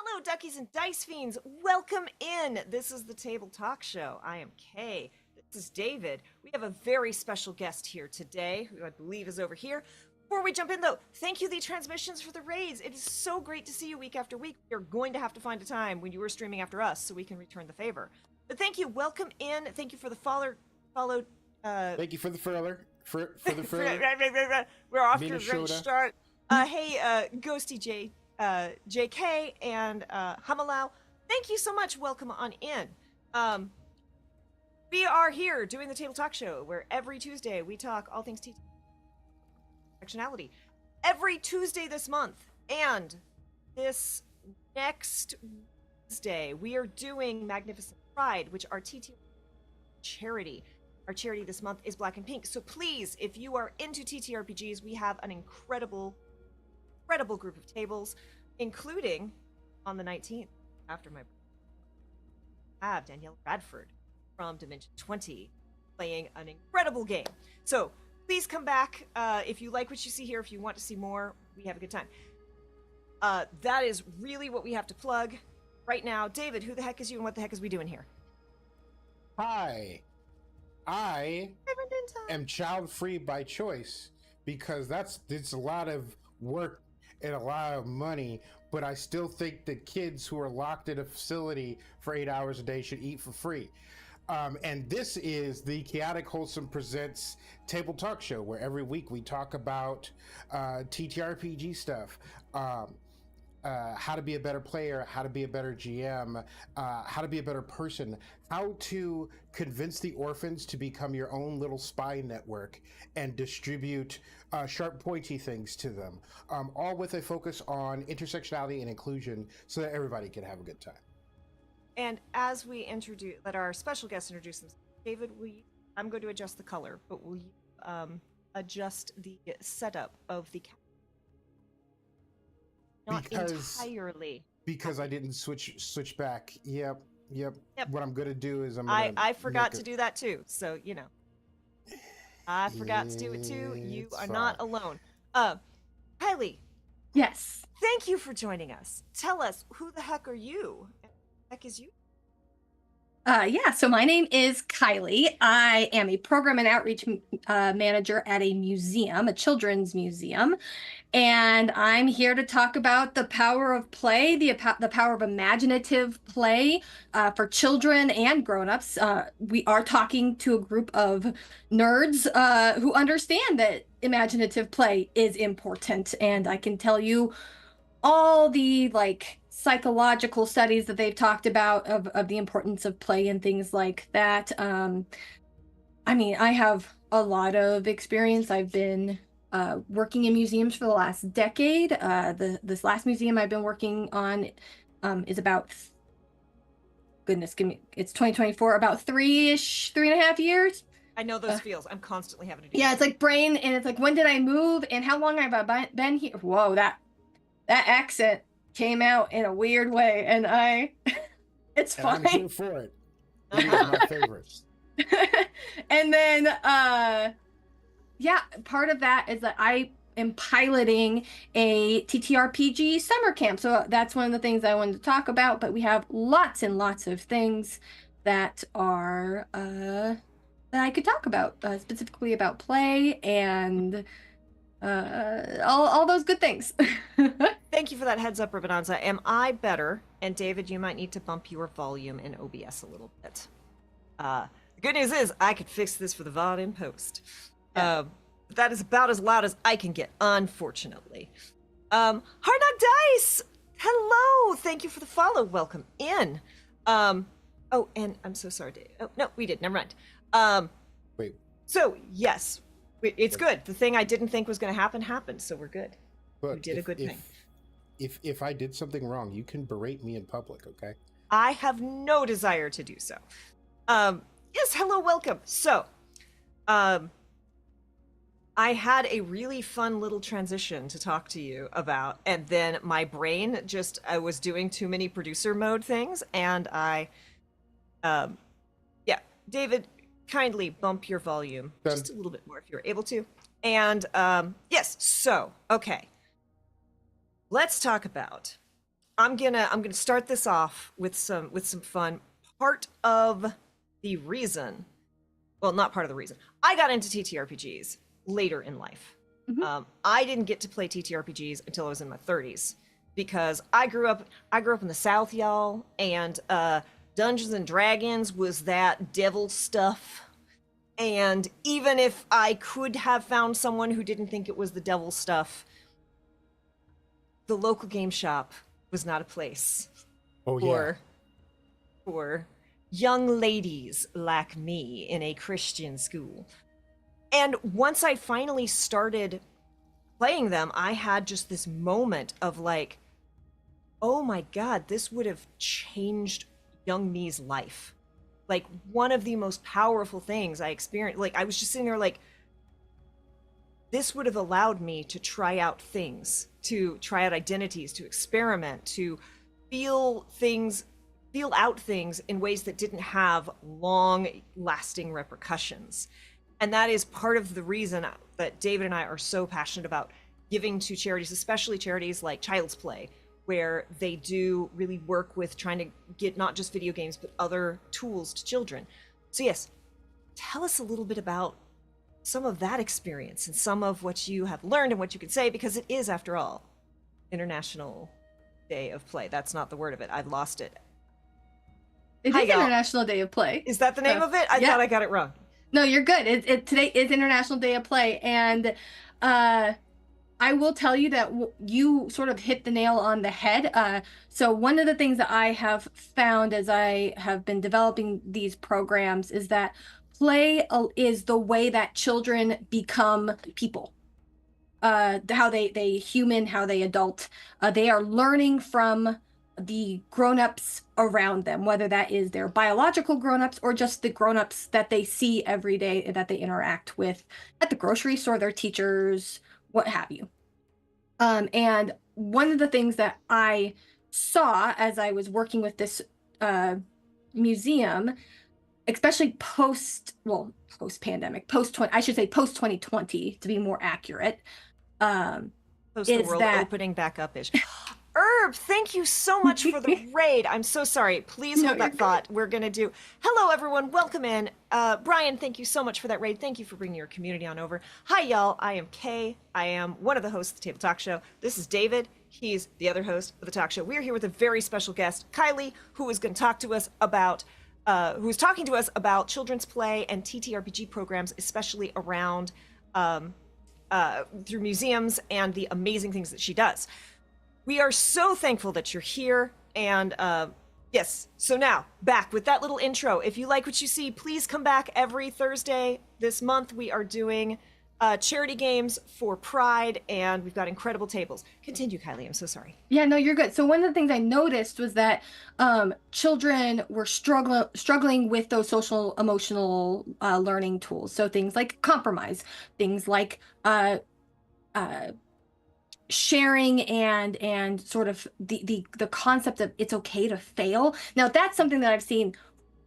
Hello, Duckies and Dice Fiends. Welcome in. This is the Table Talk Show. I am Kay. This is David. We have a very special guest here today, who I believe is over here. Before we jump in, though, thank you, The Transmissions, for the raids. It is so great to see you week after week. You're going to have to find a time when you are streaming after us so we can return the favor. But thank you. Welcome in. Thank you for the follow. Thank you for the furler. For the furler. We're off to a Minnesota. great start. Hey, Ghosty J. JK and Hamalau, thank you so much. Welcome on in. We are here doing the Table Talk Show, where every Tuesday we talk all things intersectionality. Every Tuesday this month, and this next Wednesday, we are doing Magnificent Pride, which our TTRPG charity. Our charity this month is Black and Pink. So please, if you are into TTRPGs, we have an incredible group of tables, including on the 19th, after my I have Danielle Bradford from Dimension 20 playing an incredible game. So please come back if you like what you see here. If you want to see more, we have a good time. That is really what we have to plug right now. David, who the heck is you and what the heck is we doing here? Hi. I am child-free by choice because it's a lot of work and a lot of money, but I still think that kids who are locked in a facility for 8 hours a day should eat for free. And this is the Chaotic Wholesome Presents Table Talk Show, where every week we talk about TTRPG stuff, how to be a better player, how to be a better GM, how to be a better person, how to convince the orphans to become your own little spy network and distribute sharp, pointy things to them, all with a focus on intersectionality and inclusion so that everybody can have a good time. And as we let our special guests introduce themselves, David, I'm going to adjust the color, but will you adjust the setup of the not entirely. Because I didn't switch back. Yep. What I'm gonna do is I forgot to do that too. So I forgot to do it too. You are not alone. Kylie. Yes. Thank you for joining us. Tell us, who the heck are you? Who the heck is you? So my name is Kylie. I am a program and outreach manager at a museum, a children's museum. And I'm here to talk about the power of play, the power of imaginative play for children and grown-ups. We are talking to a group of nerds who understand that imaginative play is important. And I can tell you all the psychological studies that they've talked about of the importance of play and things like that. I mean, I have a lot of experience. I've been working in museums for the last decade. This last museum I've been working on is about, it's 2024, about 3.5 years. I know those feels. I'm constantly having to do it's like brain, and it's like, when did I move and how long have I been here? Whoa, that accent came out in a weird way, and it's fine. I'm here for it. It is my favorites. And then part of that is that I am piloting a TTRPG summer camp, so that's one of the things I wanted to talk about. But we have lots and lots of things that are that I could talk about, specifically about play and all those good things. Thank you for that heads up, Ribonanza. Am I better? And David, you might need to bump your volume in OBS a little bit. The good news is I could fix this for the VOD in post. That is about as loud as I can get, unfortunately. Hard Knock Dice! Hello! Thank you for the follow. Welcome in. Oh, and I'm so sorry, Dave. Oh, no, we did. Never mind. Wait. So, yes, it's good. The thing I didn't think was going to happen happened, so we're good. But you did a good thing. If I did something wrong, you can berate me in public, okay? I have no desire to do so. Yes, hello, welcome. So, I had a really fun little transition to talk to you about, and then my brain I was doing too many producer mode things, and David, kindly bump your volume just a little bit more if you're able to. And, yes, so, okay. Let's talk about, I'm gonna start this off with some fun. Part of the reason, well, not part of the reason, I got into TTRPGs later in life. Mm-hmm. I didn't get to play TTRPGs until I was in my 30s because I grew up in the South, y'all, and Dungeons and Dragons was that devil stuff. And even if I could have found someone who didn't think it was the devil stuff, the local game shop was not a place for young ladies like me in a Christian school. And once I finally started playing them, I had just this moment of like, oh my God, this would have changed young me's life. Like, one of the most powerful things I experienced, like, I was just sitting there like, this would have allowed me to try out things, to try out identities, to experiment, to feel out things in ways that didn't have long-lasting repercussions. And that is part of the reason that David and I are so passionate about giving to charities, especially charities like Child's Play, where they do really work with trying to get not just video games, but other tools to children. So yes, tell us a little bit about some of that experience and some of what you have learned and what you can say, because it is, after all, International Day of Play. That's not the word of it. I've lost it. It Hi, is y'all. International Day of Play. Is that the name of it? I yeah. thought I got it wrong. No, you're good. Today is International Day of Play, and I will tell you that you sort of hit the nail on the head. So one of the things that I have found as I have been developing these programs is that play is the way that children become people. How they human, how they adult. They are learning from the grown-ups around them, whether that is their biological grown-ups or just the grown-ups that they see every day, that they interact with at the grocery store, their teachers, what have you. And one of the things that I saw as I was working with this museum, especially post-pandemic, I should say post 2020 to be more accurate, Post the world opening back up-ish. Herb, thank you so much for the raid. I'm so sorry. Please hold that thought. We're going to do... Hello, everyone. Welcome in. Brian, thank you so much for that raid. Thank you for bringing your community on over. Hi, y'all. I am Kay. I am one of the hosts of the Table Talk Show. This is David. He's the other host of the talk show. We're here with a very special guest, Kylie, who is going to talk to us about... who's talking to us about children's play and TTRPG programs, especially around... through museums and the amazing things that she does. We are so thankful that you're here, and yes, so now, back with that little intro. If you like what you see, please come back every Thursday. This month we are doing charity games for Pride, and we've got incredible tables. Continue, Kylie, I'm so sorry. Yeah, no, you're good. So one of the things I noticed was that children were struggling with those social emotional learning tools. So things like compromise, things like sharing and sort of the concept of it's okay to fail. Now that's something that I've seen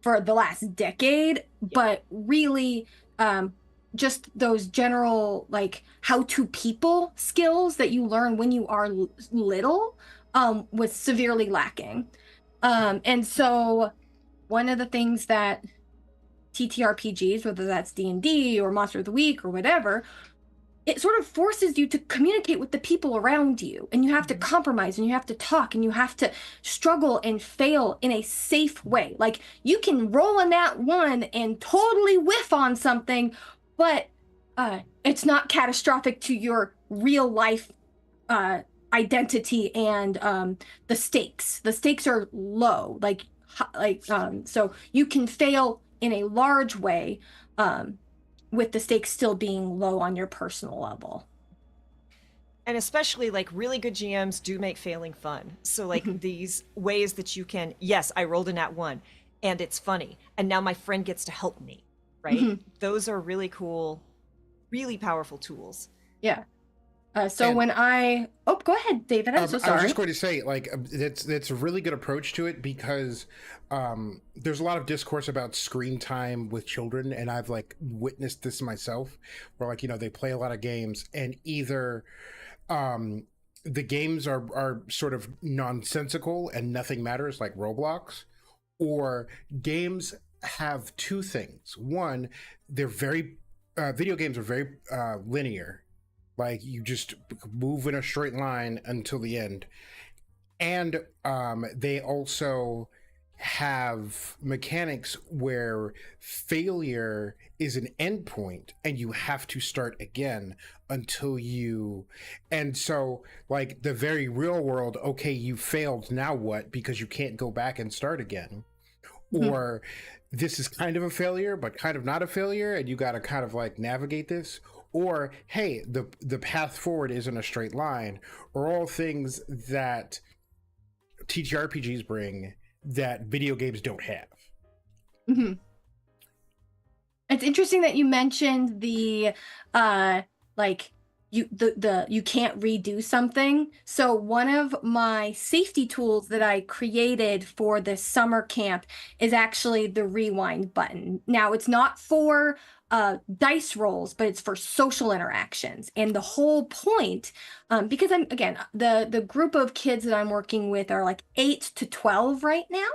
for the last decade, but really just those general like how to people skills that you learn when you are little was severely lacking. And so one of the things that TTRPGs, whether that's D&D or Monster of the Week or whatever, it sort of forces you to communicate with the people around you, and you have to compromise, and you have to talk, and you have to struggle and fail in a safe way. Like you can roll in that one and totally whiff on something, but it's not catastrophic to your real life identity and the stakes. The stakes are low, so you can fail in a large way. With the stakes still being low on your personal level. And especially like really good GMs do make failing fun. So like these ways that you can, yes, I rolled in that one and it's funny. And now my friend gets to help me, right? Those are really cool, really powerful tools. Yeah. Go ahead, David. I'm so sorry. I was just going to say, like, that's a really good approach to it because there's a lot of discourse about screen time with children, and I've like witnessed this myself, where like they play a lot of games, and either the games are sort of nonsensical and nothing matters, like Roblox, or games have two things. One, they're very video games are very linear. Like you just move in a straight line until the end. And they also have mechanics where failure is an endpoint and you have to start again until you... And so like the very real world, okay, you failed, now what? Because you can't go back and start again. Or this is kind of a failure, but kind of not a failure, and you got to kind of like navigate this. Or, hey, the path forward isn't a straight line, or all things that TTRPGs bring that video games don't have. It's interesting that you mentioned the you can't redo something. So one of my safety tools that I created for this summer camp is actually the rewind button. Now it's not for dice rolls, but it's for social interactions. And the whole point, because the group of kids that I'm working with are like 8 to 12 right now.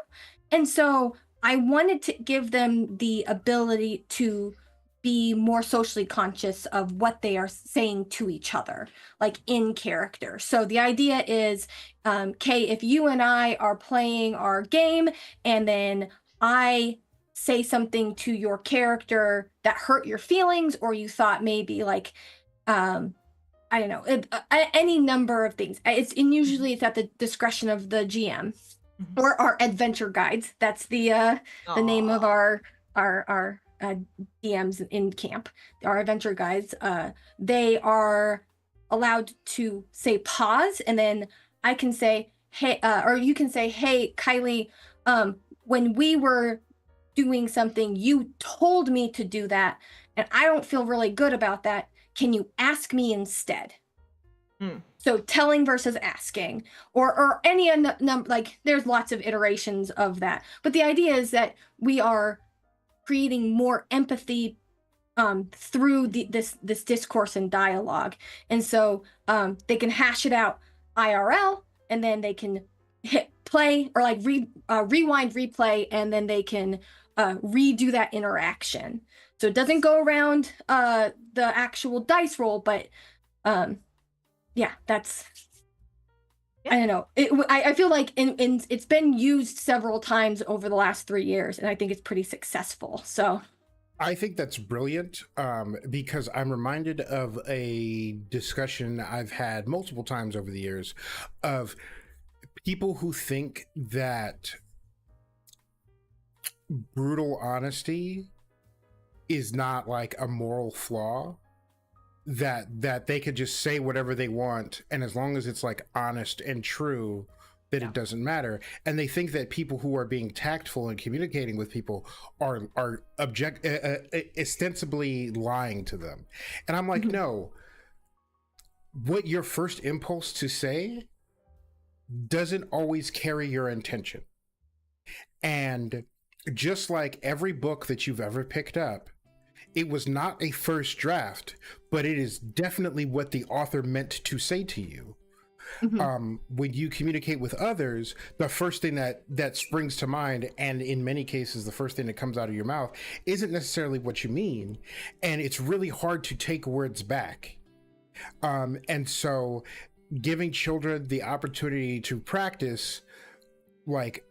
And so I wanted to give them the ability to be more socially conscious of what they are saying to each other, like in character. So the idea is, Kay, if you and I are playing our game and then I say something to your character that hurt your feelings, or you thought maybe like, I don't know, any number of things. Usually it's at the discretion of the GM or our adventure guides. That's the name of our DMs in camp. Our adventure guides. They are allowed to say pause, and then I can say, hey, or you can say, hey, Kylie, when we were doing something, you told me to do that, and I don't feel really good about that. Can you ask me instead? So telling versus asking, or any number, like there's lots of iterations of that. But the idea is that we are creating more empathy through this discourse and dialogue. And so they can hash it out IRL, and then they can hit play, or like rewind, replay, and then they can redo that interaction. So it doesn't go around the actual dice roll, but yeah, that's, I don't know. I feel like it's been used several times over the last 3 years, and I think it's pretty successful. So I think that's brilliant, because I'm reminded of a discussion I've had multiple times over the years of people who think that brutal honesty is not like a moral flaw, that they could just say whatever they want, and as long as it's like honest and true, that it doesn't matter. And they think that people who are being tactful and communicating with people are ostensibly lying to them. And I'm like, no, what your first impulse to say doesn't always carry your intention. And just like every book that you've ever picked up, it was not a first draft, but it is definitely what the author meant to say to you. When you communicate with others, the first thing that springs to mind, and in many cases the first thing that comes out of your mouth, isn't necessarily what you mean, and it's really hard to take words back. And so giving children the opportunity to practice, like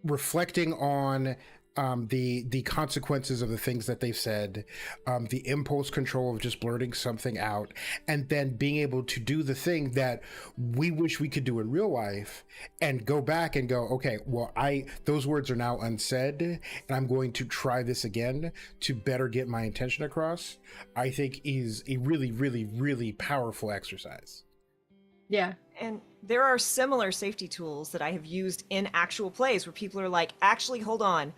reflecting on the consequences of the things that they've said, the impulse control of just blurting something out, and then being able to do the thing that we wish we could do in real life, and go back and go, okay, well, those words are now unsaid, and I'm going to try this again to better get my intention across, I think is a really, really, really powerful exercise. Yeah. And there are similar safety tools that I have used in actual plays where people are like, actually, hold on.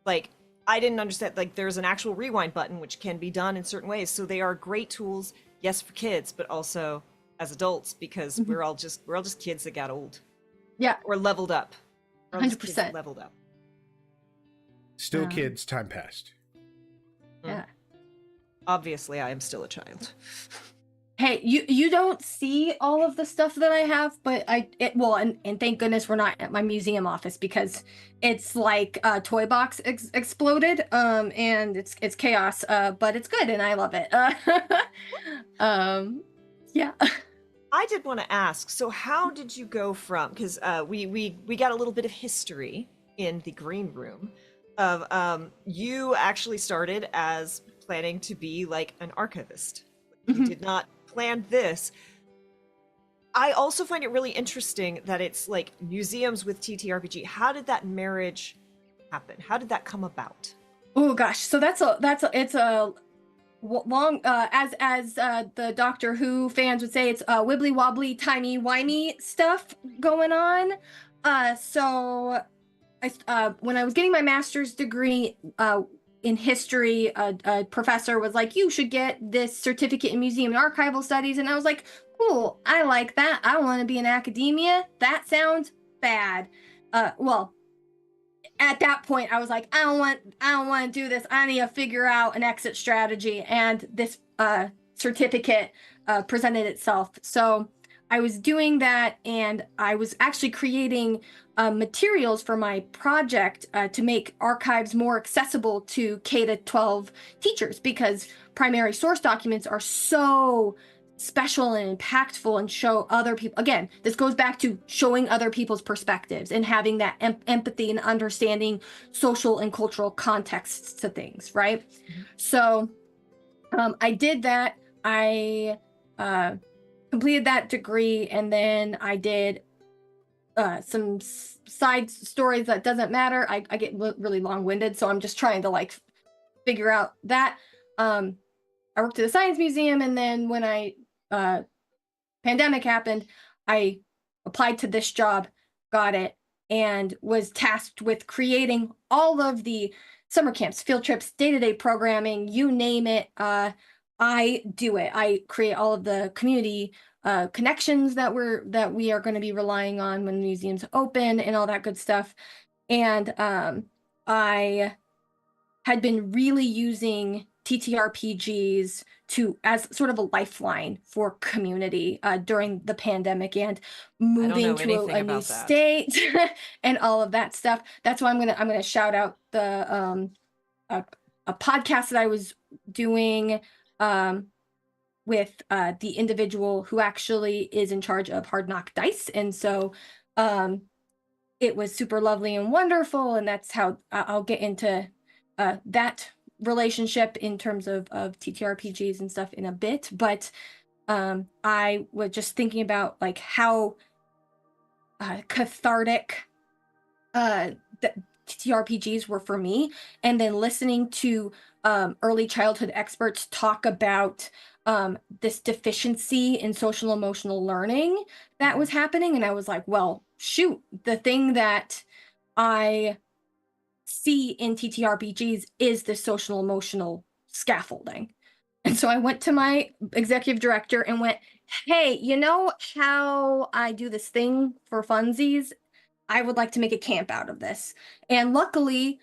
Like, I didn't understand, like, there's an actual rewind button, which can be done in certain ways. So they are great tools, yes, for kids, but also as adults, because we're all just kids that got old. Yeah. Or leveled up. 100%. Leveled up. Still kids, time passed. Yeah. Obviously, I am still a child. Hey, you don't see all of the stuff that I have, but and thank goodness we're not at my museum office, because it's like a toy box exploded, and it's chaos, but it's good and I love it. Yeah. I did want to ask, so how did you go from, because we got a little bit of history in the green room of you actually started as planning to be like an archivist. You did not plan this. I also find it really interesting that it's like museums with TTRPG. How did that marriage happen? How did that come about? Oh gosh, so it's a long, as the Doctor Who fans would say, it's wibbly wobbly, timey wimey stuff going on. So when I was getting my master's degree in history, a professor was like, you should get this certificate in museum and archival studies, and I was like, cool, I like that. I want to be in academia. That sounds bad. Well, at that point I was like, I don't want to do this. I need to figure out an exit strategy, and this certificate presented itself. So I was doing that, and I was actually creating materials for my project to make archives more accessible to K-12 teachers, because primary source documents are so special and impactful and show other people. Again, this goes back to showing other people's perspectives and having that empathy and understanding social and cultural contexts to things, right? So I did that. I completed that degree, and then I did some side stories that doesn't matter. I get really long-winded, so I'm just trying to like figure out that. I worked at a science museum, and then when pandemic happened, I applied to this job, got it, and was tasked with creating all of the summer camps, field trips, day-to-day programming, you name it. I do it. I create all of the community connections that we are going to be relying on when the museum's open and all that good stuff. And I had been really using TTRPGs as sort of a lifeline for community during the pandemic and moving to a new state and all of that stuff. That's why I'm gonna shout out the a podcast that I was doing with the individual who actually is in charge of Hard Knock Dice, and so it was super lovely and wonderful, and that's how I'll get into that relationship in terms of TTRPGs and stuff in a bit. But I was just thinking about like how cathartic the TTRPGs were for me, and then listening to early childhood experts talk about this deficiency in social emotional learning that was happening, and I was like, well, shoot, the thing that I see in TTRPGs is the social emotional scaffolding. And so I went to my executive director and went, hey, you know how I do this thing for funsies? I would like to make a camp out of this. And luckily,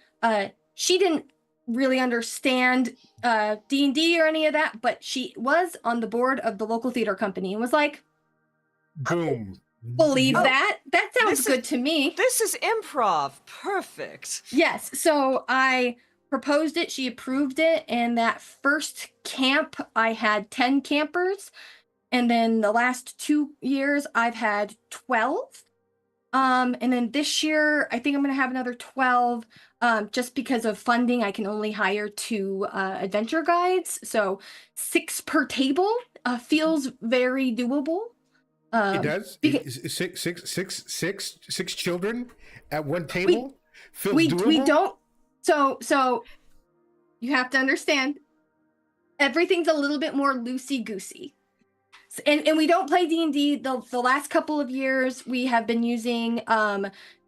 she didn't really understand D&D or any of that, but she was on the board of the local theater company and was like, boom. Believe that sounds good to me. This is improv. Perfect. Yes. So I proposed it, she approved it, and that first camp I had 10 campers, and then the last 2 years I've had 12. And then this year I think I'm gonna have another 12. Just because of funding, I can only hire 2 adventure guides, so 6 per table feels very doable. It does. Six children at one table feels doable. We don't. So you have to understand, everything's a little bit more loosey goosey, and we don't play D&D. The last couple of years we have been using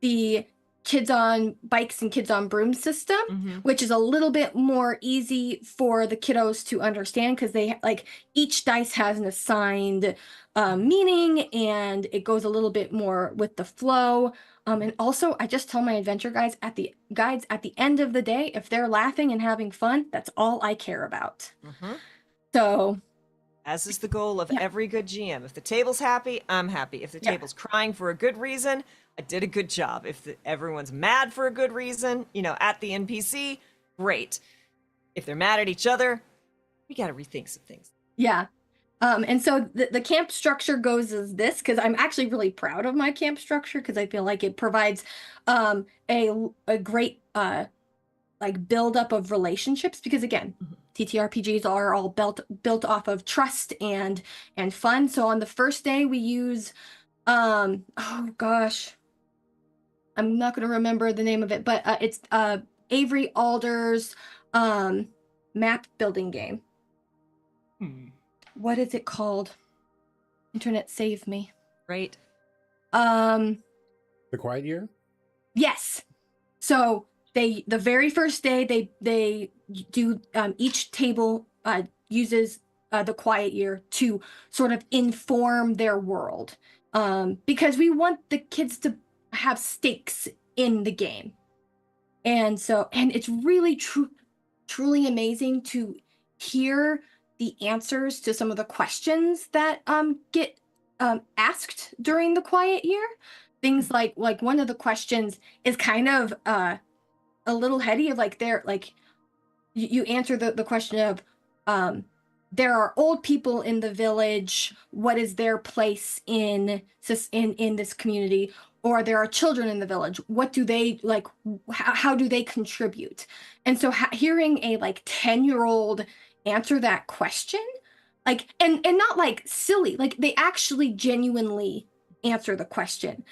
the Kids on Bikes and Kids on Brooms system, which is a little bit more easy for the kiddos to understand because they like each dice has an assigned meaning, and it goes a little bit more with the flow. And also, I just tell my adventure guides at the end of the day, if they're laughing and having fun, that's all I care about. So, as is the goal of every good GM. If the table's happy, I'm happy. If the table's crying for a good reason, I did a good job. If everyone's mad for a good reason, at the NPC, great. If they're mad at each other, we got to rethink some things. Yeah. And so the camp structure goes as this, because I'm actually really proud of my camp structure, because I feel like it provides a great like buildup of relationships, because again, TTRPGs are all built off of trust and fun. So on the first day we use oh gosh, I'm not going to remember the name of it, but it's Avery Alder's map building game. What is it called? Internet, save me. Right. The Quiet Year? Yes. So the very first day they do each table uses the Quiet Year to sort of inform their world, because we want the kids to have stakes in the game. And it's really truly amazing to hear the answers to some of the questions that get asked during the Quiet Year. Things like one of the questions is kind of a little heady, of like you answer the question of there are old people in the village. What is their place in this community? Or there are children in the village. What do they like? How do they contribute? And so hearing a like 10-year-old answer that question, like, and not like silly, like they actually genuinely answer the question.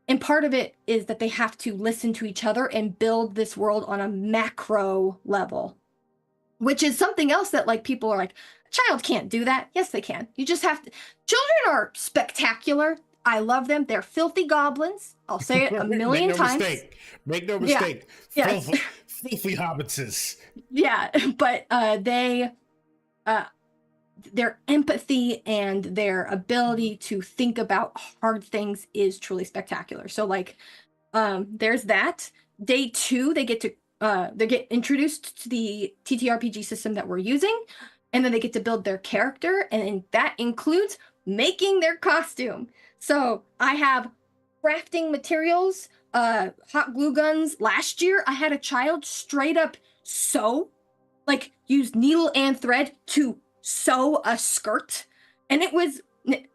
And part of it is that they have to listen to each other and build this world on a macro level, which is something else that like people are like, a child can't do that. Yes, they can. You just have to. Children are spectacular. I love them. They're filthy goblins. I'll say it a million times. Make no mistake. Yeah. Filthy hobbitses. Yeah, but their empathy and their ability to think about hard things is truly spectacular. So like, there's that. Day 2, they get introduced to the TTRPG system that we're using, and then they get to build their character, and that includes making their costume. So I have crafting materials, hot glue guns. Last year, I had a child straight up sew, like use needle and thread to sew a skirt. And it was,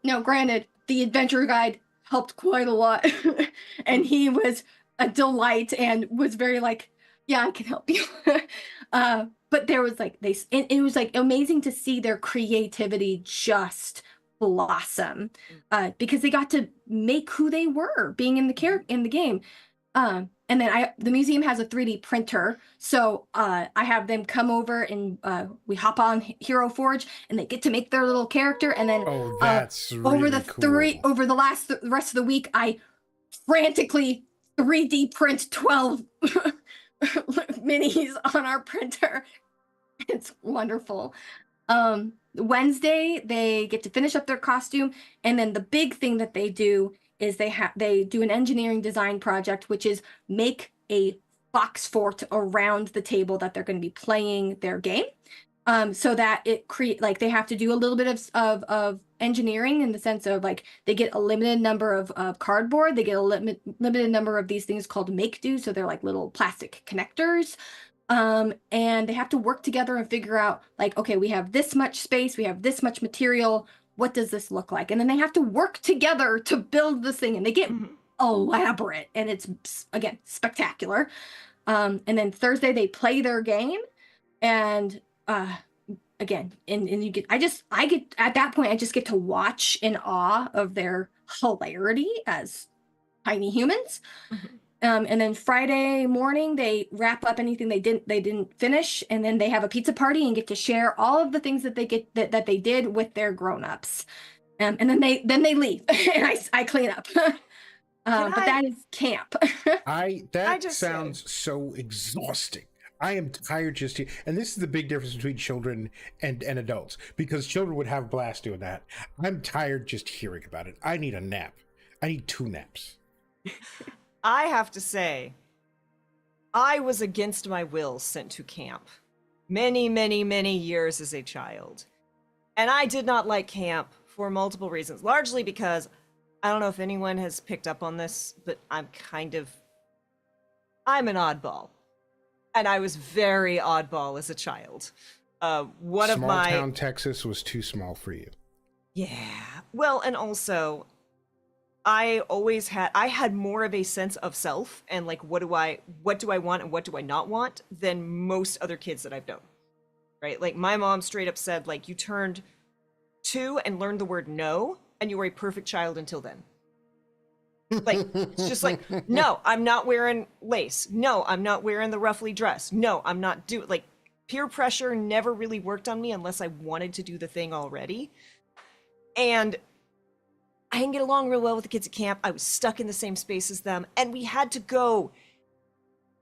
now granted, the adventure guide helped quite a lot. And he was a delight and was very like, yeah, I can help you. But there was like, it was like amazing to see their creativity just blossom, because they got to make who they were being in the game. And then the museum has a 3D printer, so I have them come over and we hop on Hero Forge, and they get to make their little character. And then that's really over the cool. rest of the week, I frantically 3D print 12 minis on our printer. It's wonderful. Wednesday, they get to finish up their costume, and then the big thing that they do is they do an engineering design project, which is make a box fort around the table that they're going to be playing their game. So that it like they have to do a little bit of engineering in the sense of like they get a limited number of cardboard, they get a limited number of these things called make do, so they're like little plastic connectors. And they have to work together and figure out like, okay, we have this much space, we have this much material, what does this look like? And then they have to work together to build this thing, and they get elaborate, and it's again spectacular. And then Thursday they play their game, and again, and you get I get at that point I just get to watch in awe of their hilarity as tiny humans. And then Friday morning they wrap up anything they didn't finish, and then they have a pizza party and get to share all of the things that that they did with their grown-ups. And then they leave and I clean up. But that is camp. That sounds so exhausting. I am tired just here. And this is the big difference between children and adults, because children would have a blast doing that. I'm tired just hearing about it. I need a nap. I need 2 naps. I have to say, I was against my will sent to camp many, many, many years as a child. And I did not like camp for multiple reasons, largely because I don't know if anyone has picked up on this, but I'm an oddball. And I was very oddball as a child. Small town Texas was too small for you. Yeah. Well, and also I had more of a sense of self and like what do I want and what do I not want than most other kids that I've known. Right? Like my mom straight up said, like, you turned 2 and learned the word no, and you were a perfect child until then. Like, it's just like, no, I'm not wearing lace. No, I'm not wearing the ruffly dress. No, I'm not doing, like, peer pressure never really worked on me unless I wanted to do the thing already. And I didn't get along real well with the kids at camp. I was stuck in the same space as them, and we had to go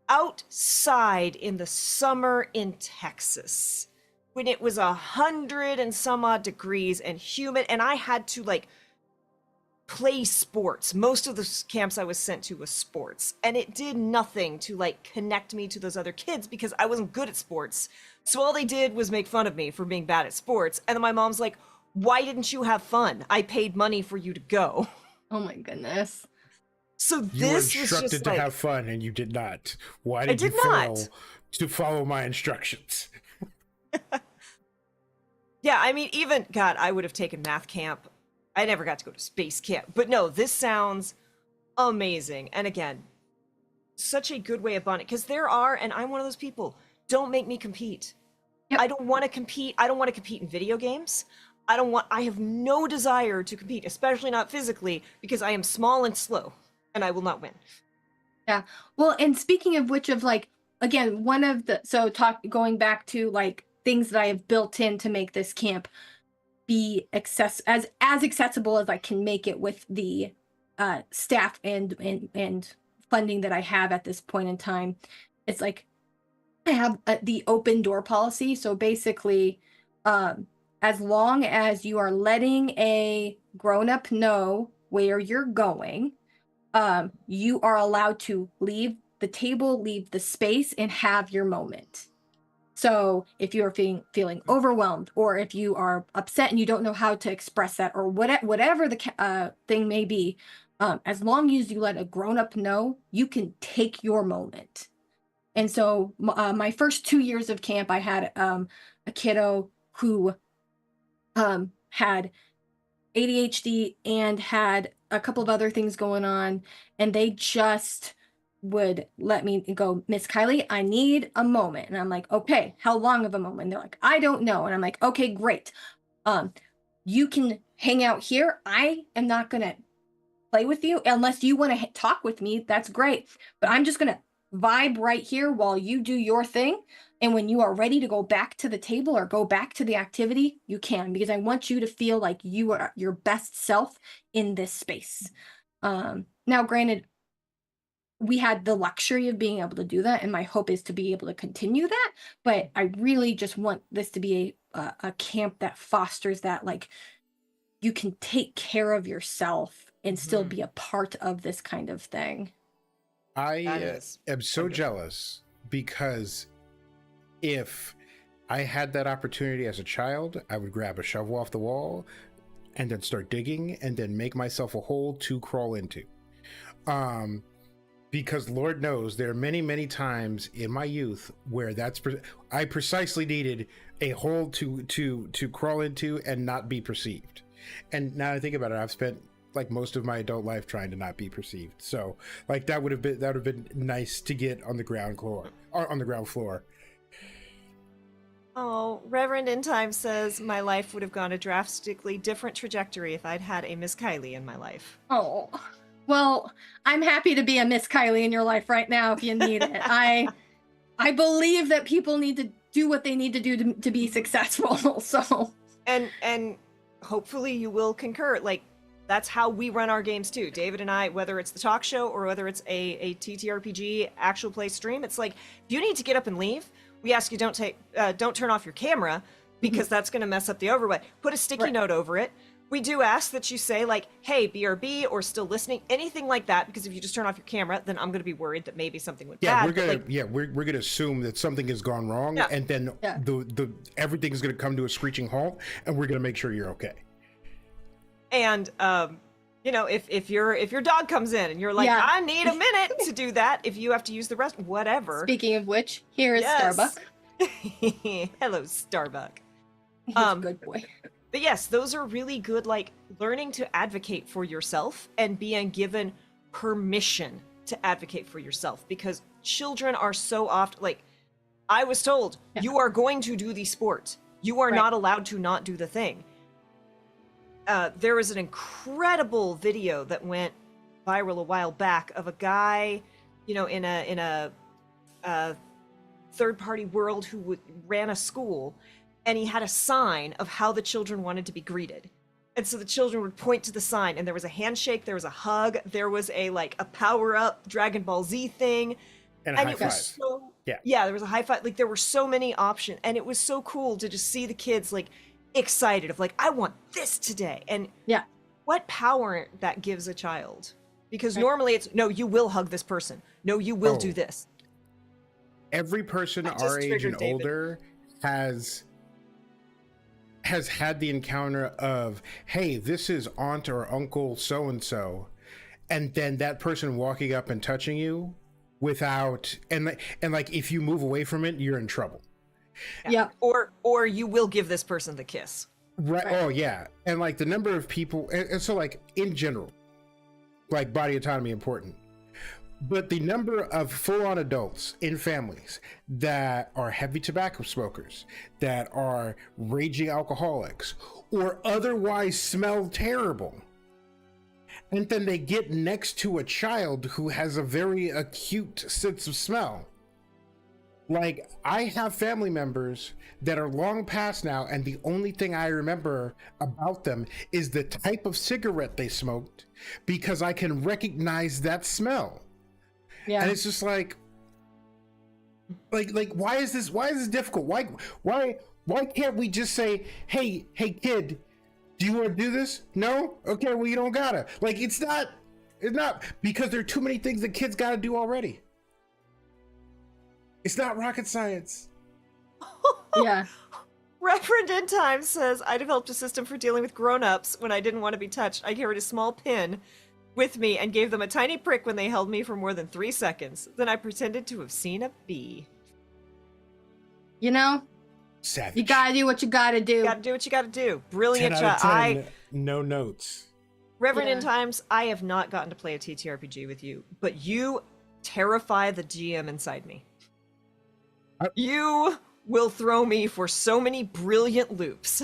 outside in the summer in Texas when it was 100 and some odd degrees and humid, and I had to like play sports. Most of the camps I was sent to was sports, and it did nothing to like connect me to those other kids because I wasn't good at sports. So all they did was make fun of me for being bad at sports. And then my mom's like, why didn't you have fun? I paid money for you to go. Oh my goodness. So this you were was instructed just to like, have fun and you did not. Why did you fail to follow my instructions? Yeah, I mean, even, God, I would have taken math camp. I never got to go to space camp. But no, this sounds amazing. And again, such a good way of bonding. Because there are, and I'm one of those people, don't make me compete. Yep. I don't want to compete. I don't want to compete in video games. I have no desire to compete, especially not physically, because I am small and slow, and I will not win. Yeah. Well, and speaking of which, of like, again, going back to like things that I have built in to make this camp be as accessible as I can make it with the staff and funding that I have at this point in time. It's like I have the open door policy. So basically, as long as you are letting a grown-up know where you're going, you are allowed to leave the table, leave the space, and have your moment. So if you're feeling overwhelmed, or if you are upset and you don't know how to express that, or whatever the thing may be, as long as you let a grown-up know, you can take your moment. And so my first 2 years of camp, I had a kiddo who had ADHD and had a couple of other things going on, and they just would let me go, Miss Kylie, I need a moment. And I'm like, okay, how long of a moment? And they're like, I don't know. And I'm like, okay, great. You can hang out here. I am not gonna play with you unless you want to talk with me. That's great. But I'm just gonna vibe right here while you do your thing. And when you are ready to go back to the table or go back to the activity, you can, because I want you to feel like you are your best self in this space. Now, granted, we had the luxury of being able to do that, and my hope is to be able to continue that. But I really just want this to be a camp that fosters that, like, you can take care of yourself and still be a part of this kind of thing. I am so wonderful. jealous, because if I had that opportunity as a child, I would grab a shovel off the wall and then start digging and then make myself a hole to crawl into. Because Lord knows there are many, many times in my youth where I precisely needed a hole to crawl into and not be perceived. And now I think about it, I've spent like most of my adult life trying to not be perceived. So like that would have been nice to get on the ground floor. Oh, Reverend In Time says my life would have gone a drastically different trajectory if I'd had a Miss Kylie in my life. Oh, well, I'm happy to be a Miss Kylie in your life right now if you need it. I believe that people need to do what they need to do to be successful. So and hopefully you will concur. Like, that's how we run our games too. David and I, whether it's the talk show or whether it's a TTRPG actual play stream, it's like, if you need to get up and leave, we ask you don't turn off your camera, because that's going to mess up the overlay. Put a sticky note over it. We do ask that you say like, hey, BRB, or still listening, anything like that, because if you just turn off your camera, then I'm going to be worried that maybe something went bad. We're gonna assume that something has gone wrong, and then the everything is gonna come to a screeching halt, and we're gonna make sure you're okay. And you know, if your dog comes in and you're like, I need a minute to do that, if you have to use the rest, whatever. Speaking of which, here is Starbuck. Hello, Starbuck. He's a good boy. But yes, those are really good, like, learning to advocate for yourself and being given permission to advocate for yourself, because children are so often, like, I was told, you are going to do the sport. You are not allowed to not do the thing. There was an incredible video that went viral a while back of a guy, you know, in a third-party world who ran a school, and he had a sign of how the children wanted to be greeted. And so the children would point to the sign, and there was a handshake, there was a hug, there was a power-up Dragon Ball Z thing. And a high it five. Was so, yeah, there was a high five. Like, there were so many options, and it was so cool to just see the kids, like, excited of, like, I want this today. And what power that gives a child. Because normally it's, no, you will hug this person. No, you will do this. Every person our age and older has had the encounter of, hey, this is aunt or uncle so-and-so, and then that person walking up and touching you without, and like if you move away from it, you're in trouble. Yeah. Or you will give this person the kiss. Right. Oh yeah. And like the number of people, and so like in general, like body autonomy important, but the number of full-on adults in families that are heavy tobacco smokers, that are raging alcoholics, or otherwise smell terrible, and then they get next to a child who has a very acute sense of smell. Like, I have family members that are long past now, and the only thing I remember about them is the type of cigarette they smoked, because I can recognize that smell. Yeah. And it's just like why is this difficult? Why can't we just say, hey kid, do you want to do this? No? Okay, well, you don't gotta. Like, it's not because there are too many things that kids gotta do already. It's not rocket science. Yeah. Reverend in Time says, I developed a system for dealing with grown-ups when I didn't want to be touched. I carried a small pin with me and gave them a tiny prick when they held me for more than 3 seconds. Then I pretended to have seen a bee. You know, Savage. you gotta do what you gotta do. You gotta do what you gotta do. Brilliant 10 out of job. 10, no notes. Reverend in Yeah. Times, I have not gotten to play a TTRPG with you, but you terrify the GM inside me. You will throw me for so many brilliant loops.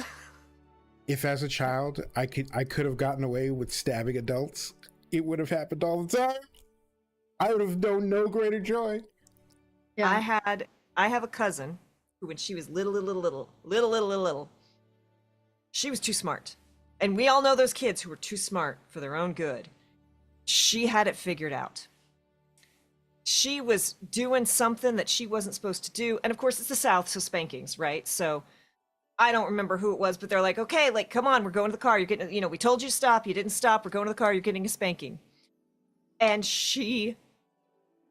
If as a child I could have gotten away with stabbing adults, it would have happened all the time. I would have known no greater joy. Yeah. I have a cousin who, when she was little, she was too smart. And we all know those kids who were too smart for their own good. She had it figured out. She was doing something that she wasn't supposed to do. And of course, it's the South, so spankings, right? So I don't remember who it was, but they're like, okay, like, come on, we're going to the car. You're getting, we told you to stop. You didn't stop. We're going to the car. You're getting a spanking. And she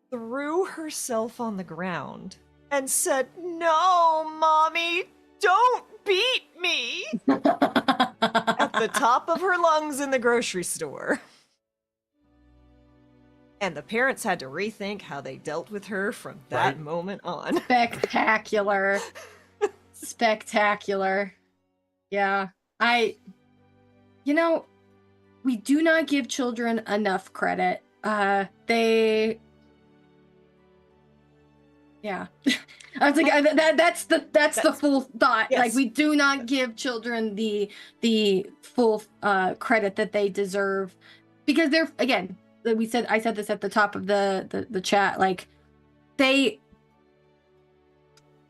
threw herself on the ground and said, no, mommy, don't beat me. At the top of her lungs in the grocery store. And the parents had to rethink how they dealt with her from that moment on. Spectacular. Spectacular. Yeah. We do not give children enough credit. Yeah. I was like, that's the full thought. Yes. Like, we do not give children the full credit that they deserve, because they're, again, I said this at the top of the chat, like, they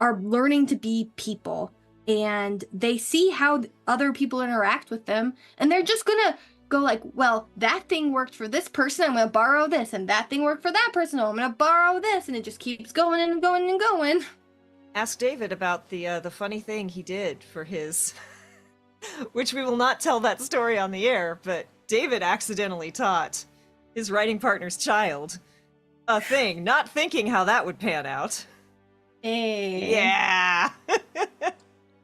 are learning to be people, and they see how other people interact with them, and they're just gonna go like, well, that thing worked for this person, I'm gonna borrow this, and that thing worked for that person, I'm gonna borrow this, and it just keeps going and going and going. Ask David about the funny thing he did for his, which we will not tell that story on the air, but David accidentally taught his writing partner's child a thing, not thinking how that would pan out. Hey. Yeah.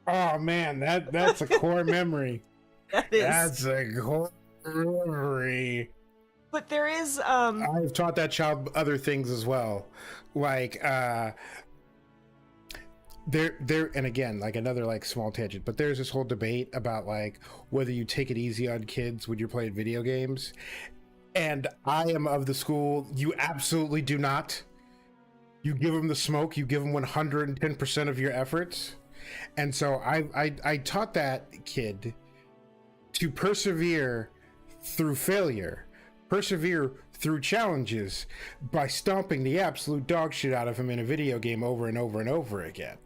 Oh man, that's a core memory. That is. That's a core memory. But there is I've taught that child other things as well. Like there and again, like, another like small tangent, but there's this whole debate about like whether you take it easy on kids when you're playing video games. And I am of the school, you absolutely do not. You give them the smoke, you give them 110% of your efforts. And so I taught that kid to persevere through failure, persevere through challenges, by stomping the absolute dog shit out of him in a video game over and over and over again.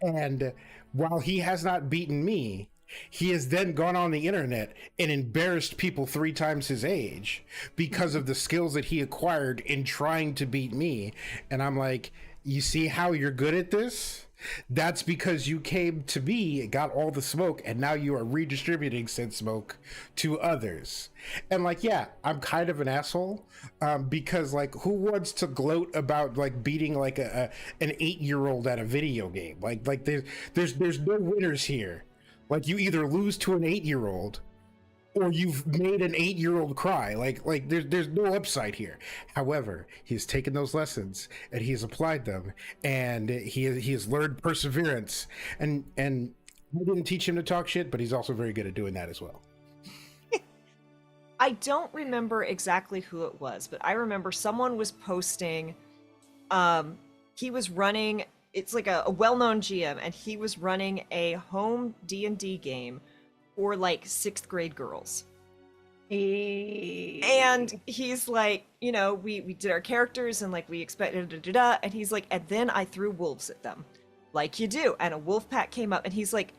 And while he has not beaten me, he has then gone on the internet and embarrassed people 3 times his age because of the skills that he acquired in trying to beat me. And I'm like, you see how you're good at this? That's because you came to me, got all the smoke, and now you are redistributing said smoke to others. And like, yeah, I'm kind of an asshole, because like, who wants to gloat about like beating like an 8-year-old at a video game? Like there's no winners here. Like, you either lose to an 8-year-old or you've made an 8-year-old cry. Like there's no upside here. However, he's taken those lessons and he's applied them, and he has learned perseverance. And I didn't teach him to talk shit, but he's also very good at doing that as well. I don't remember exactly who it was, but I remember someone was posting. He was running. It's like a well-known GM, and he was running a home D&D game for like 6th grade girls. And he's like, you know, we did our characters and like we expected and he's like, and then I threw wolves at them, like you do. And a wolf pack came up, and he's like,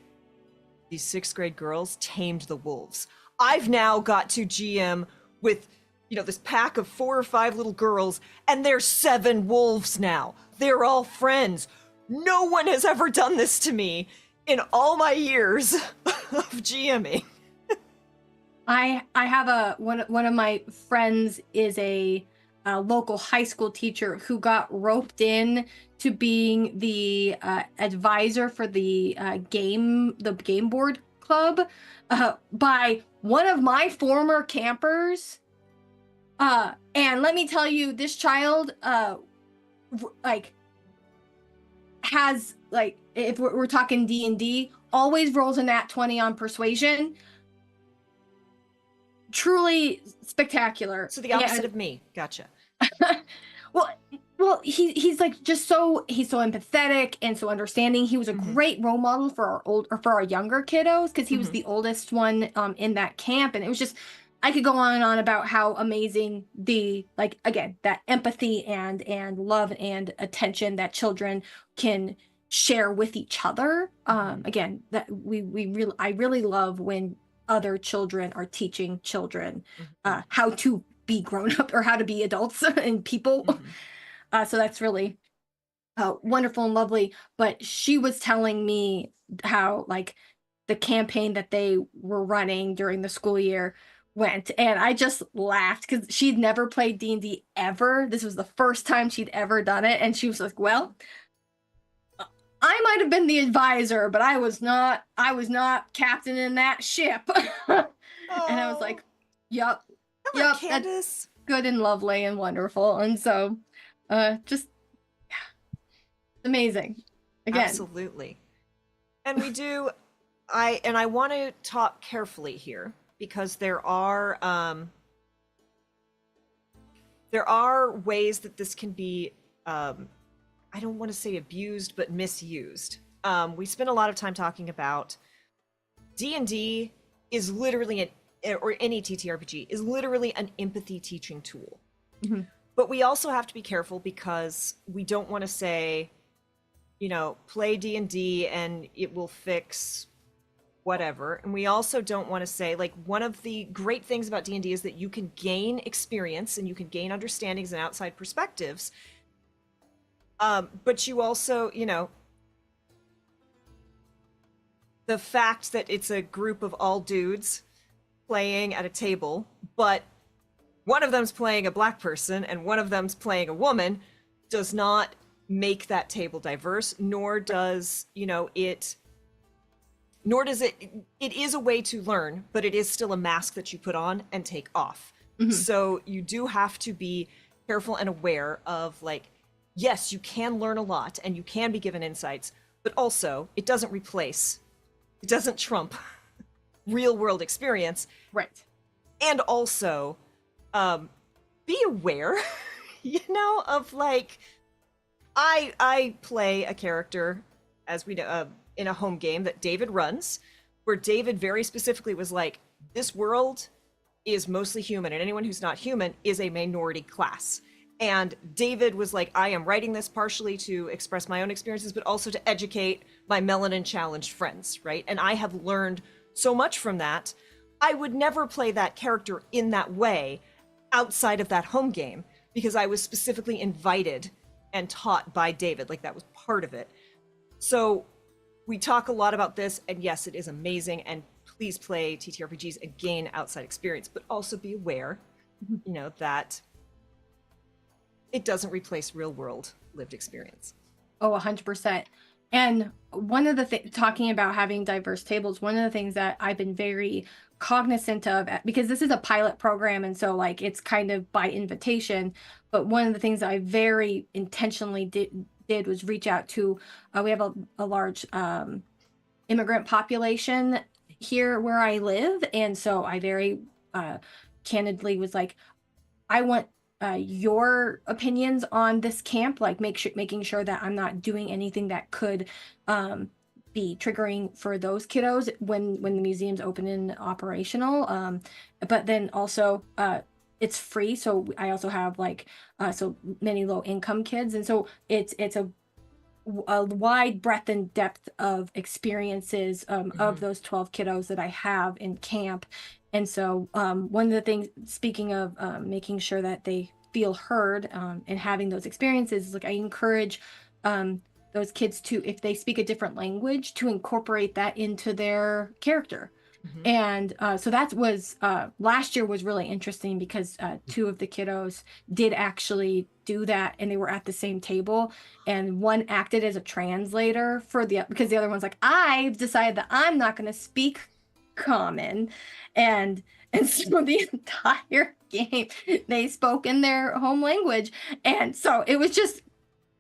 these 6th grade girls tamed the wolves. I've now got to GM with, you know, this pack of 4 or 5 little girls, and there's 7 wolves now. They're all friends. No one has ever done this to me in all my years of GMing. I have one of my friends is a local high school teacher who got roped in to being the advisor for the game board club by one of my former campers. And let me tell you, this child like has, like, if we're talking D&D, always rolls a nat 20 on persuasion. Truly spectacular. So the opposite of me. Gotcha. Well, he's like just he's so empathetic and so understanding. He was a great role model for our younger kiddos, because he was the oldest one in that camp, and it was just, I could go on and on about how amazing the, like, again, that empathy and love and attention that children can share with each other. Again, that I really love when other children are teaching children how to be grown up, or how to be adults and people. So that's really wonderful and lovely. But she was telling me how, like, the campaign that they were running during the school year went, and I just laughed because she'd never played D&D ever. This was the first time she'd ever done it, and she was like, well, I might have been the advisor, but I was not captain in that ship. And I was like, yep, Candace. that's good and lovely and wonderful. And so just, yeah, amazing. Again. Absolutely. And we do, I want to talk carefully here, because there are ways that this can be, I don't want to say abused, but misused. We spend a lot of time talking about D&D is literally or any TTRPG is literally an empathy teaching tool. But we also have to be careful, because we don't want to say, you know, play D&D and it will fix whatever. And we also don't want to say, like, one of the great things about D&D is that you can gain experience and you can gain understandings and outside perspectives. But you also, you know, the fact that it's a group of all dudes playing at a table, but one of them's playing a black person and one of them's playing a woman, does not make that table diverse, nor does, you know, it is a way to learn, but it is still a mask that you put on and take off. So you do have to be careful and aware of, like, yes, you can learn a lot and you can be given insights, but also it doesn't trump real world experience. Right. And also, be aware, you know, of, like, I play a character, as we know, in a home game that David runs, where David very specifically was like, this world is mostly human, and anyone who's not human is a minority class. And David was like, I am writing this partially to express my own experiences, but also to educate my melanin challenged friends, right? And I have learned so much from that. I would never play that character in that way outside of that home game, because I was specifically invited and taught by David. Like, that was part of it. So we talk a lot about this, and yes, it is amazing, and please play TTRPGs and gain outside experience, but also be aware, you know, that it doesn't replace real world lived experience. Oh, 100%. And one of the talking about having diverse tables, one of the things that I've been very cognizant of, because this is a pilot program, and so like it's kind of by invitation, but one of the things that I very intentionally did was reach out to, we have a large immigrant population here where I live, and so I very candidly was like, I want your opinions on this camp, like making sure that I'm not doing anything that could be triggering for those kiddos when the museum's open and operational. But then also it's free, so I also have like so many low income kids, and so it's a wide breadth and depth of experiences of those 12 kiddos that I have in camp. And so one of the things, speaking of making sure that they feel heard and having those experiences, like I encourage those kids to, if they speak a different language, to incorporate that into their character. And so that was last year was really interesting because two of the kiddos did actually do that, and they were at the same table, and one acted as a translator for because the other one's like, I've decided that I'm not going to speak common, and so the entire game they spoke in their home language, and so it was just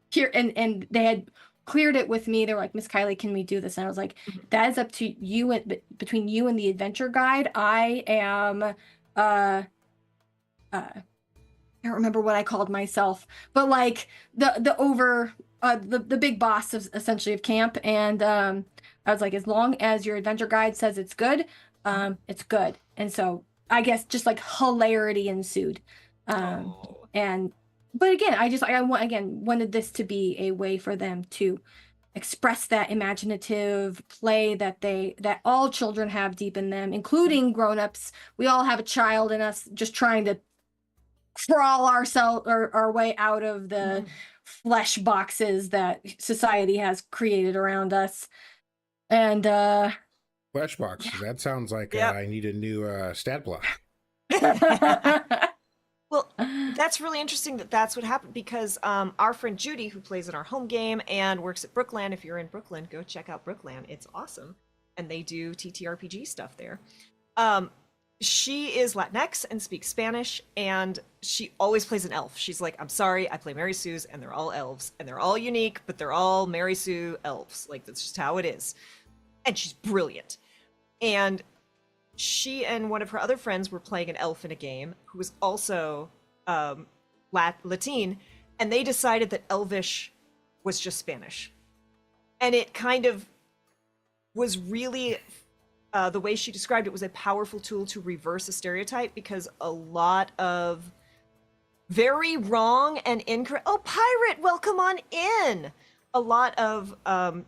here, and they had cleared it with me. They were like, Miss Kylie, can we do this? And I was like, that is up to you, and between you and the adventure guide. I am I don't remember what I called myself, but like the big boss of essentially of camp. And I was like, as long as your adventure guide says it's good, it's good. And so I guess just like hilarity ensued. But again, I wanted this to be a way for them to express that imaginative play that all children have deep in them, including grown-ups. We all have a child in us just trying to crawl our way out of the flesh boxes that society has created around us. And flesh boxes. That sounds like I need a new stat block. Well, that's really interesting that's what happened, because our friend Judy, who plays in our home game and works at Brookland, if you're in Brooklyn, go check out Brookland. It's awesome. And they do TTRPG stuff there. She is Latinx and speaks Spanish, and she always plays an elf. She's like, I'm sorry, I play Mary Sue's, and they're all elves, and they're all unique, but they're all Mary Sue elves. Like, that's just how it is. And she's brilliant. And she and one of her other friends were playing an elf in a game who was also Latin, and they decided that Elvish was just Spanish. And it kind of was really, the way she described it was a powerful tool to reverse a stereotype, because a lot of very wrong and incorrect... Oh, Pirate, welcome on in! A lot of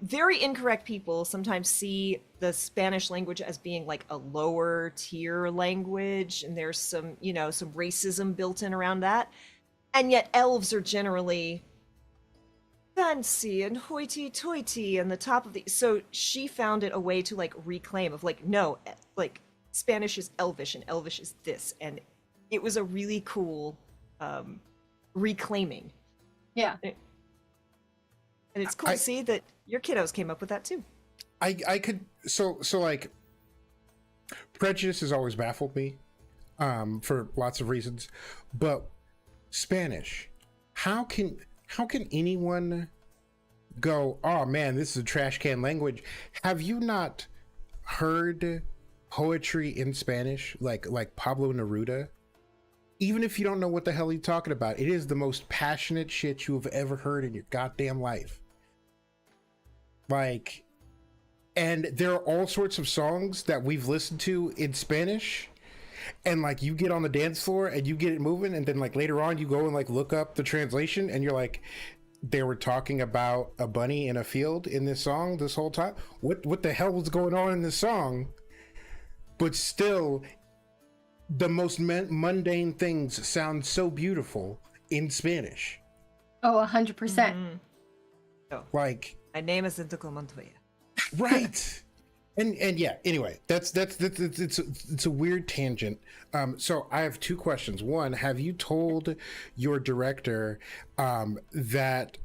very incorrect people sometimes see the Spanish language as being like a lower tier language, and there's some, some racism built in around that. And yet elves are generally fancy and hoity-toity and the top of the... So she found it a way to like reclaim of like, no, like Spanish is Elvish and Elvish is this. And it was a really cool reclaiming. Yeah. And it's cool to see that your kiddos came up with that too. I could so like, prejudice has always baffled me for lots of reasons, but Spanish, how can anyone go, oh man, this is a trash can language? Have you not heard poetry in Spanish, like Pablo Neruda? Even if you don't know what the hell he's talking about, it is the most passionate shit you have ever heard in your goddamn life. Like, and there are all sorts of songs that we've listened to in Spanish, and like you get on the dance floor and you get it moving, and then like later on you go and like look up the translation, and you're like, they were talking about a bunny in a field in this song this whole time. What the hell was going on in this song? But still, the most mundane things sound so beautiful in Spanish. Oh, 100%. Like, my name is Indigo Montoya. Right. And yeah, anyway, that's it's a weird tangent. So I have two questions. One, have you told your director that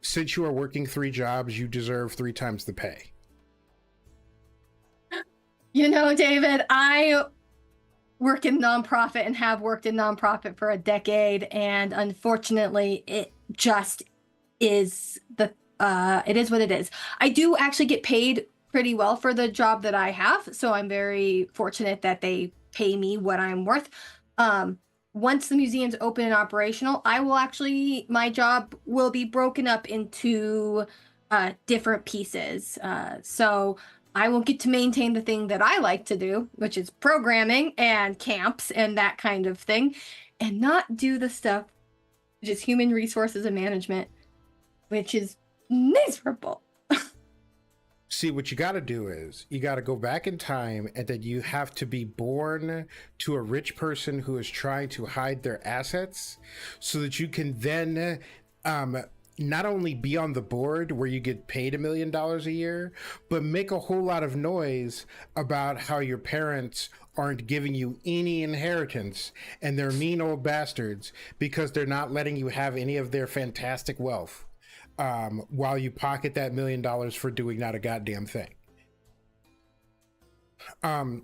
since you are working 3 jobs, you deserve 3 times the pay. You know, David, I work in nonprofit and have worked in nonprofit for a decade, and unfortunately, it just is it is what it is. I do actually get paid pretty well for the job that I have, so I'm very fortunate that they pay me what I'm worth. Once the museum's open and operational, my job will be broken up into different pieces. So I will get to maintain the thing that I like to do, which is programming and camps and that kind of thing, and not do the stuff, which is human resources and management, which is miserable. See, what you got to do is you got to go back in time, and then you have to be born to a rich person who is trying to hide their assets so that you can then not only be on the board where you get paid $1 million a year, but make a whole lot of noise about how your parents aren't giving you any inheritance and they're mean old bastards because they're not letting you have any of their fantastic wealth. While you pocket that $1 million for doing not a goddamn thing. My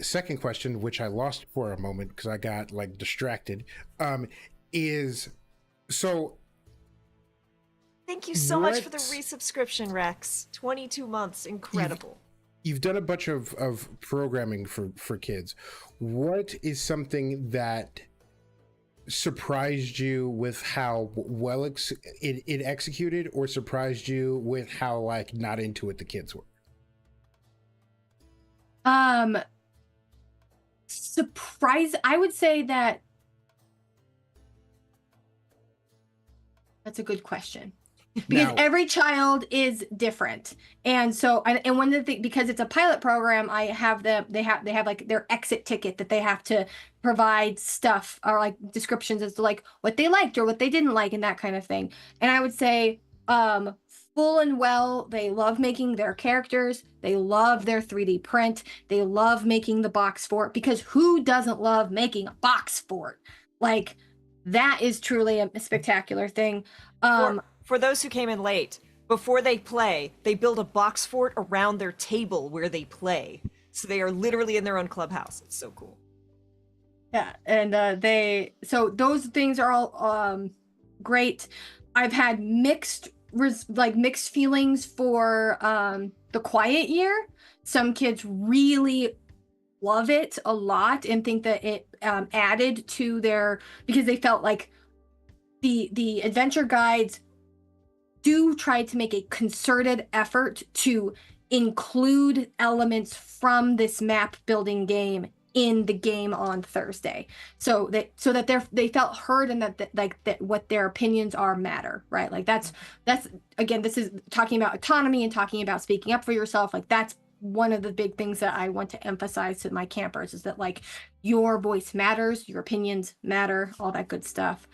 second question, which I lost for a moment because I got like distracted, is so. Thank you so much for the resubscription, Rex. 22 months, incredible. You've done a bunch of programming for kids. What is something that surprised you with how well it executed, or surprised you with how like not into it the kids were? I would say that that's a good question. Because Now, every child is different, and so and one of the things, because it's a pilot program, I have they have like their exit ticket that they have to provide stuff or like descriptions as to like what they liked or what they didn't like and that kind of thing. And I would say full and well, they love making their characters, they love their 3D print, they love making the box fort, because who doesn't love making a box fort? Like, that is truly a spectacular thing. For those who came in late, before they play, they build a box fort around their table where they play. So they are literally in their own clubhouse. It's so cool. Yeah, and so those things are all great. I've had mixed feelings for the Quiet Year. Some kids really love it a lot and think that it added to their, because they felt like the adventure guides do try to make a concerted effort to include elements from this map building game in the game on Thursday, so that they felt heard, and that what their opinions are matter, right? Like that's again, this is talking about autonomy and talking about speaking up for yourself. Like, that's one of the big things that I want to emphasize to my campers, is that like your voice matters, your opinions matter, all that good stuff.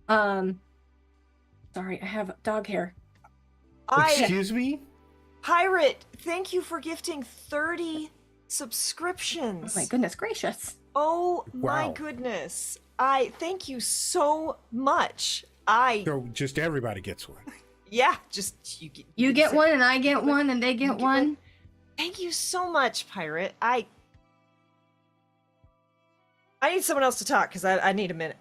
Sorry, I have dog hair. Excuse me? Pirate, thank you for gifting 30 subscriptions. Oh my goodness gracious. Oh my Wow. goodness. Thank you so much. So just everybody gets one. Yeah, just You get one and I get one and they get one. Thank you so much, Pirate. I need someone else to talk because I need a minute.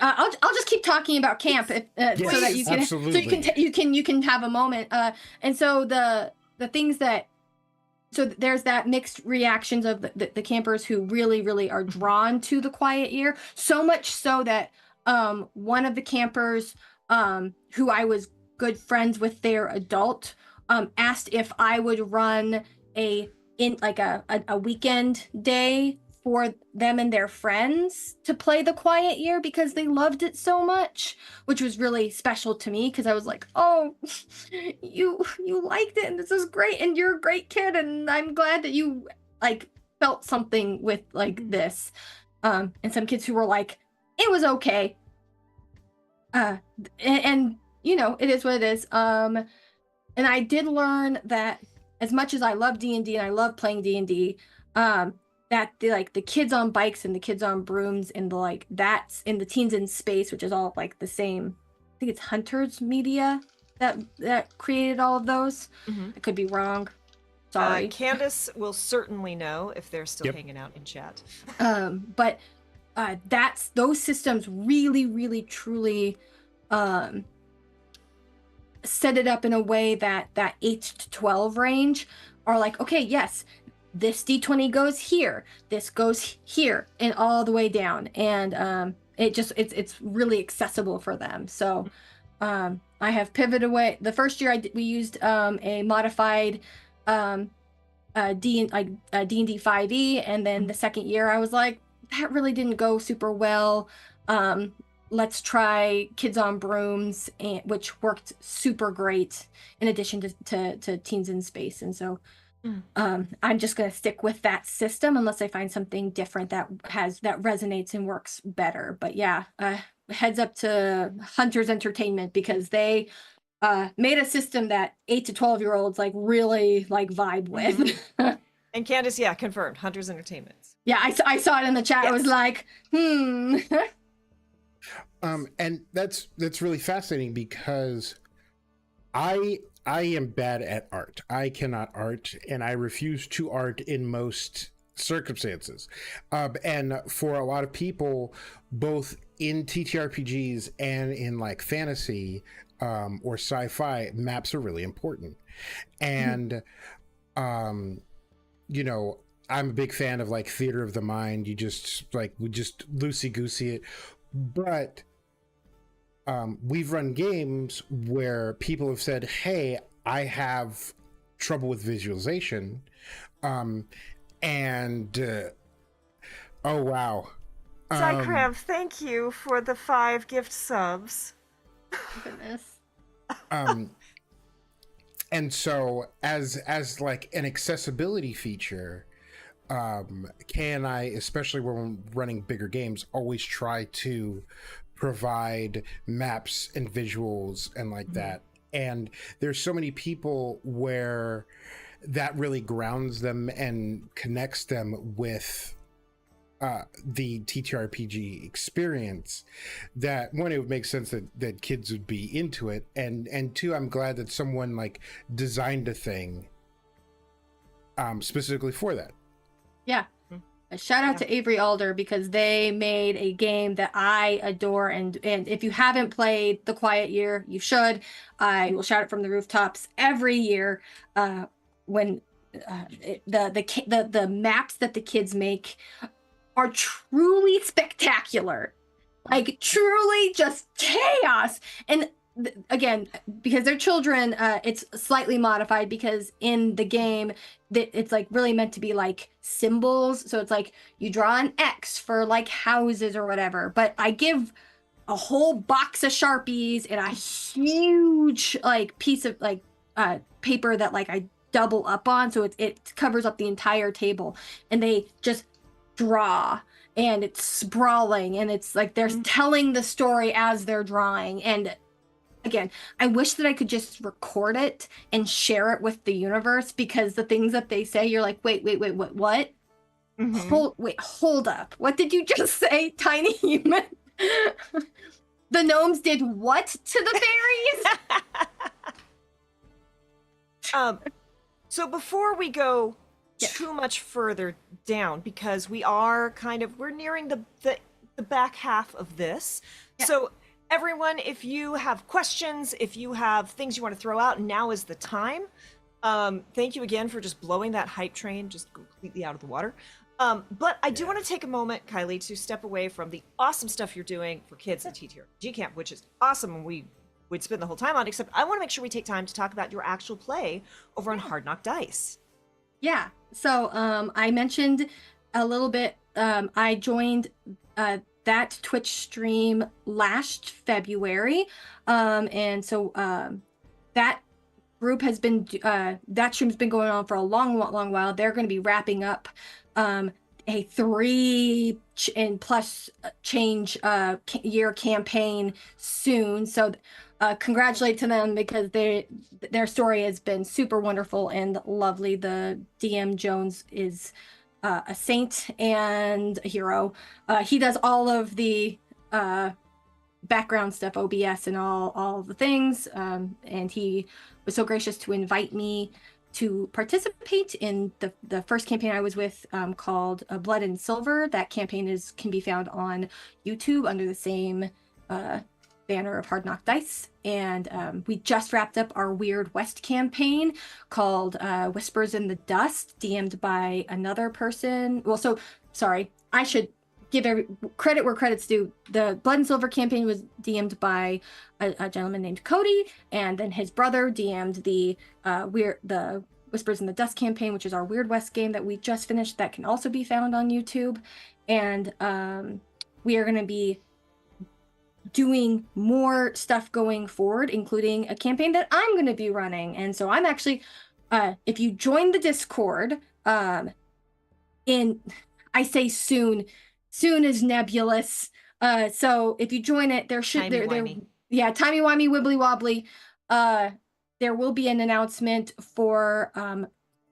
I'll just keep talking about camp so that you can absolutely. so you can have a moment. And so the things that, so there's that mixed reactions of the campers who really are drawn to the Quiet Year, so much so that one of the campers who I was good friends with, their adult, asked if I would run a weekend day for them and their friends to play the Quiet Year, because they loved it so much, which was really special to me, because I was like, oh, you liked it and this is great and you're a great kid and I'm glad that you like felt something with like this. And some kids who were like, it was okay. And you know, it is what it is. And I did learn that as much as I love D&D and I love playing D&D, that the kids on bikes and the kids on brooms and that's in the teens in space, which is all like the same think it's Hunters Media that created all of those. Mhm. I could be wrong. Sorry. Candace will certainly know if they're still Yep. hanging out in chat. But that's those systems really, really, truly set it up in a way that 8 to 12 range are like, okay, yes, this d20 goes here, this goes here, and all the way down, and it's really accessible for them. So I have pivoted away. The first year we used a modified D&D 5e, and then the second year I was like, that really didn't go super well. Let's try Kids on Brooms, which worked super great in addition to Teens in Space. And so I'm just going to stick with that system unless I find something different that resonates and works better. But yeah, heads up to Hunters Entertainment, because they made a system that 8 to 12-year-olds like really like vibe with. And Candace, yeah, confirmed. Hunters Entertainment. Yeah, I saw it in the chat. Yes. I was like, And that's really fascinating because I am bad at art. I cannot art, and I refuse to art in most circumstances. And for a lot of people, both in TTRPGs and in like fantasy or sci-fi, maps are really important. And you know, I'm a big fan of like theater of the mind. We just loosey goosey it, but we've run games where people have said, hey, I have trouble with visualization. Oh, wow. Zycrav, thank you for the 5 gift subs. goodness. And so as like an accessibility feature, can I, especially when we're running bigger games, always try to provide maps and visuals and like that. And there's so many people where that really grounds them and connects them with the TTRPG experience, that one, it would make sense that kids would be into it, and two, I'm glad that someone like designed a thing specifically for that. Yeah. A shout out to Avery Alder, because they made a game that I adore, and if you haven't played The Quiet Year, you should. I will shout it from the rooftops every year. When the maps that the kids make are truly spectacular, like truly just chaos. And again, because they're children, it's slightly modified, because in the game it's like really meant to be like symbols, so it's like you draw an X for like houses or whatever, but I give a whole box of Sharpies and a huge like piece of like paper that like I double up on, so it covers up the entire table, and they just draw, and it's sprawling, and it's like they're telling the story as they're drawing. And again, I wish that I could just record it and share it with the universe, because the things that they say, you're like, wait, what? Hold up. What did you just say, tiny human? The gnomes did what to the fairies? So before we go too much further down, because we're nearing the back half of this. Yeah. So everyone, if you have questions, if you have things you want to throw out, now is the time. Thank you again for just blowing that hype train just completely out of the water. But I do want to take a moment, Kylie, to step away from the awesome stuff you're doing for kids at TTRPG Camp, which is awesome, and we'd spend the whole time on, except I want to make sure we take time to talk about your actual play over on Hard Knock Dice. Yeah, so I mentioned a little bit, I joined that Twitch stream last February, and so that group has been that stream's been going on for a long while. They're going to be wrapping up a 3 and plus change year campaign soon, so congratulate to them, because their story has been super wonderful and lovely. The DM Jones is a saint and a hero. He does all of the background stuff, OBS and all the things. And he was so gracious to invite me to participate in the first campaign I was with, called Blood and Silver. That campaign can be found on YouTube under the same banner of Hard Knock Dice. And we just wrapped up our Weird West campaign called Whispers in the Dust, DM'd by another person. Well, so sorry, I should give credit where credit's due. The Blood and Silver campaign was DM'd by a gentleman named Cody, and then his brother DM'd the Whispers in the Dust campaign, which is our Weird West game that we just finished, that can also be found on YouTube. And we are going to be doing more stuff going forward, including a campaign that I'm going to be running. And so I'm actually, if you join the Discord, I say soon is nebulous. So if you join it, there should timey-wimey, wibbly wobbly. There will be an announcement for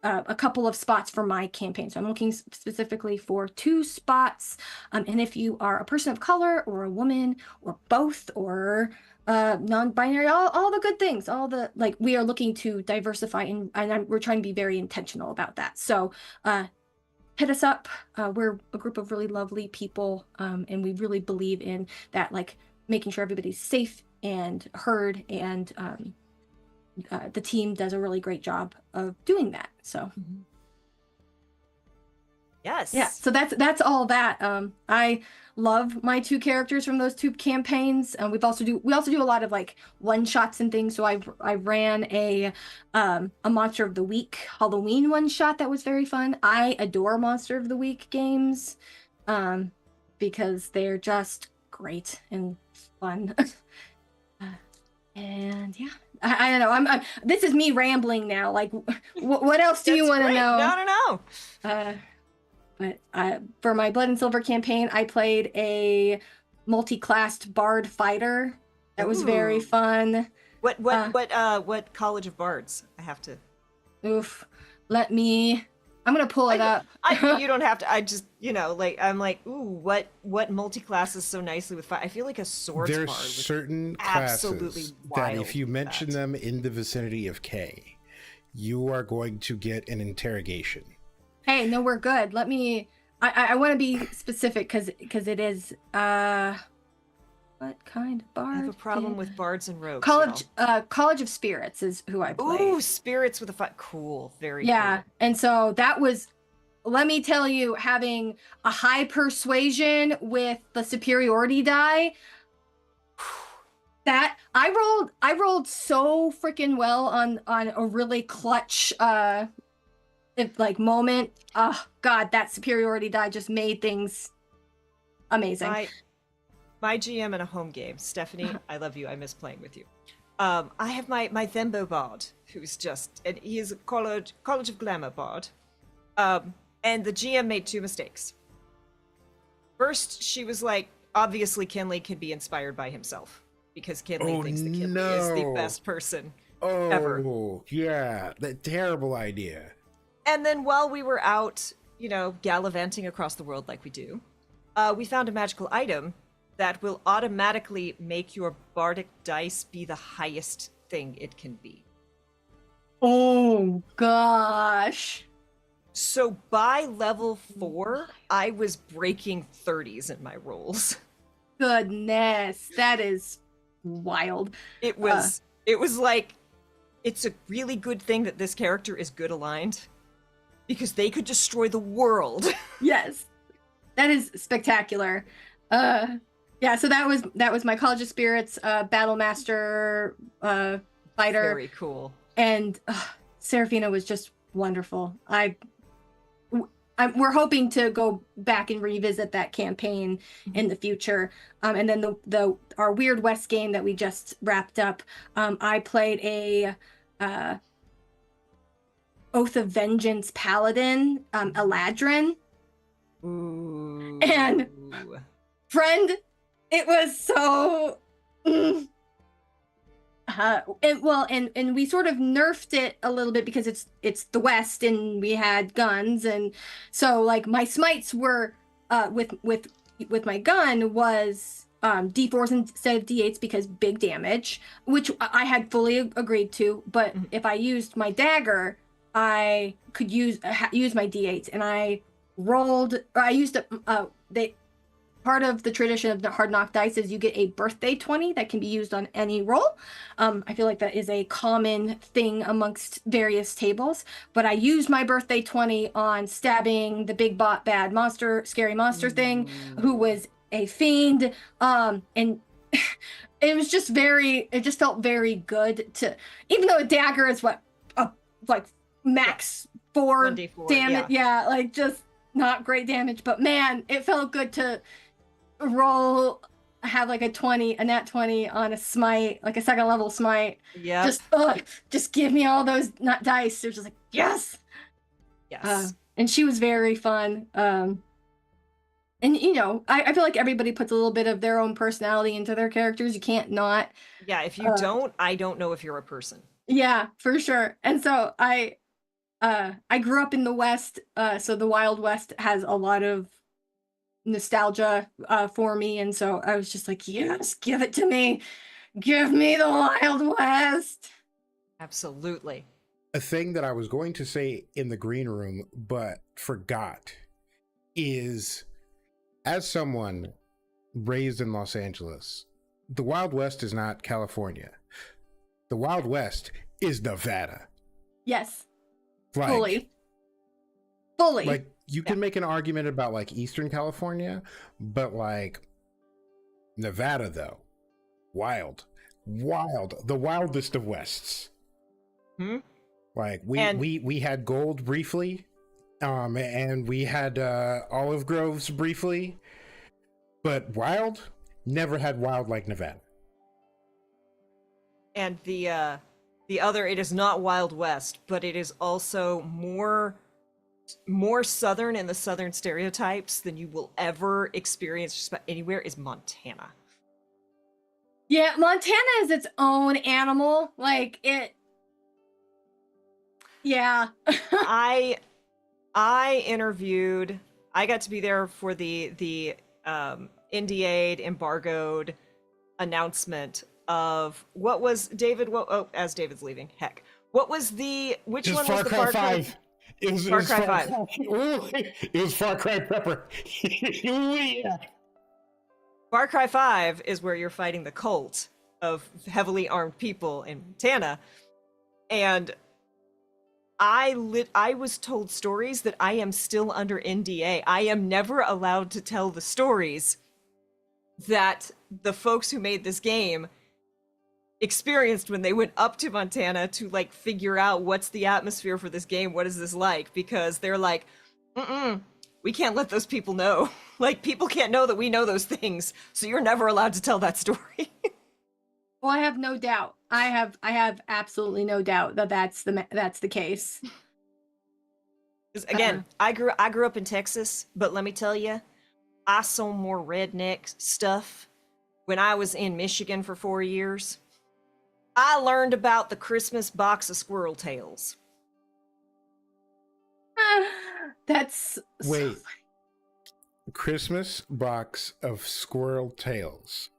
a couple of spots for my campaign. So I'm looking specifically for 2 spots. And if you are a person of color or a woman or both or non-binary, all the good things, we are looking to diversify, and we're trying to be very intentional about that. So hit us up. We're a group of really lovely people, and we really believe in that, like making sure everybody's safe and heard, and the team does a really great job of doing that. So yes, yeah, so that's all that. I love my 2 characters from those 2 campaigns, and we also do a lot of like one shots and things. So I ran a Monster of the Week Halloween one shot that was very fun. I adore Monster of the Week games because they're just great and fun. And yeah, I don't know. This is me rambling now. Like, what else do you want to know? No. But for my Blood and Silver campaign, I played a multi-classed bard fighter. That was very fun. What college of bards? I have to. Oof. I'm gonna pull it up. You don't have to. I just, I'm like, ooh, what multi-classes so nicely with fire? I feel like a swords bard. There's certain classes absolutely that if you mention them in the vicinity of K, you are going to get an interrogation. Hey, no, we're good. I want to be specific because it is, what kind of bard? I have a problem with bards and rogues. College of Spirits is who I played. Ooh, spirits with a fight. Cool. Very yeah. cool. And so that was, let me tell you, having a high persuasion with the superiority die, that I rolled so freaking well on a really clutch moment. Oh god, that superiority die just made things amazing. My GM in a home game, Stephanie, I love you. I miss playing with you. I have my Thembo bard, who's and he is a College of Glamour bard. And the GM made 2 mistakes. First, she was like, obviously Kinley can be inspired by himself, because Kinley thinks that Kinley is the best person ever. Oh, yeah, that terrible idea. And then while we were out, gallivanting across the world like we do, we found a magical item that will automatically make your bardic dice be the highest thing it can be. Oh, gosh. So by level 4, I was breaking 30s in my rolls. Goodness, that is wild. It was like, it's a really good thing that this character is good aligned, because they could destroy the world. Yes, that is spectacular. Yeah, so that was my College of Spirits Battle Master fighter. Very cool. And Serafina was just wonderful. We're hoping to go back and revisit that campaign in the future. And then our Weird West game that we just wrapped up, I played a Oath of Vengeance Paladin, Eladrin. Ooh. And friend, it was so and we sort of nerfed it a little bit because it's the West and we had guns, and so like my smites were with my gun was D4s instead of D8s because big damage, which I had fully agreed to. But if I used my dagger, I could use my D8s, and I rolled. Or I used they part of the tradition of the hard knock dice is you get a birthday 20 that can be used on any roll. I feel like that is a common thing amongst various tables, but I used my birthday 20 on stabbing the big bad monster, scary monster thing, who was a fiend. And it was just it just felt very good to, even though a dagger is like max 4 1d4, damage. Yeah, like just not great damage, but man, it felt good to have like a nat 20 on a smite, like a second level smite. Yeah. Just give me all those nut dice. They're just like, yes. Yes. And she was very fun. And I feel like everybody puts a little bit of their own personality into their characters. You can't not. Yeah, if you don't, I don't know if you're a person. Yeah, for sure. And so I grew up in the West, so the Wild West has a lot of nostalgia for me, and so I was just like, yes, give it to me. Give me the Wild West. Absolutely. A thing that I was going to say in the green room but forgot is, as someone raised in Los Angeles, the Wild West is not California. The Wild West is Nevada. Yes. Like, fully. Like, you can make an argument about like Eastern California, but like Nevada, though, wild, the wildest of Wests. Like we had gold briefly, and we had olive groves briefly, but wild, never had wild like Nevada. And the other, it is not Wild West, but it is also more southern in the southern stereotypes than you will ever experience just about anywhere, is Montana. Yeah, Montana is its own animal. Like it. Yeah. I interviewed. I got to be there for the NDA'd, embargoed announcement of what was David. As David's leaving, heck, what was which one was the Far Cry 5? It was Far Cry 5. It was Far Cry Prepper. Yeah. Far Cry 5 is where you're fighting the cult of heavily armed people in Montana. And I was told stories that I am still under NDA. I am never allowed to tell the stories that the folks who made this game experienced when they went up to Montana to like figure out what's the atmosphere for this game, what is this like, because they're like, we can't let those people know. Like, people can't know that we know those things, so you're never allowed to tell that story. Well, I have no doubt. I have absolutely no doubt that that's the case. Again, I grew up in Texas, but let me tell you, I saw more redneck stuff when I was in Michigan for 4 years. I learned about the Christmas box of squirrel tails. That's wait. Christmas box of squirrel tails.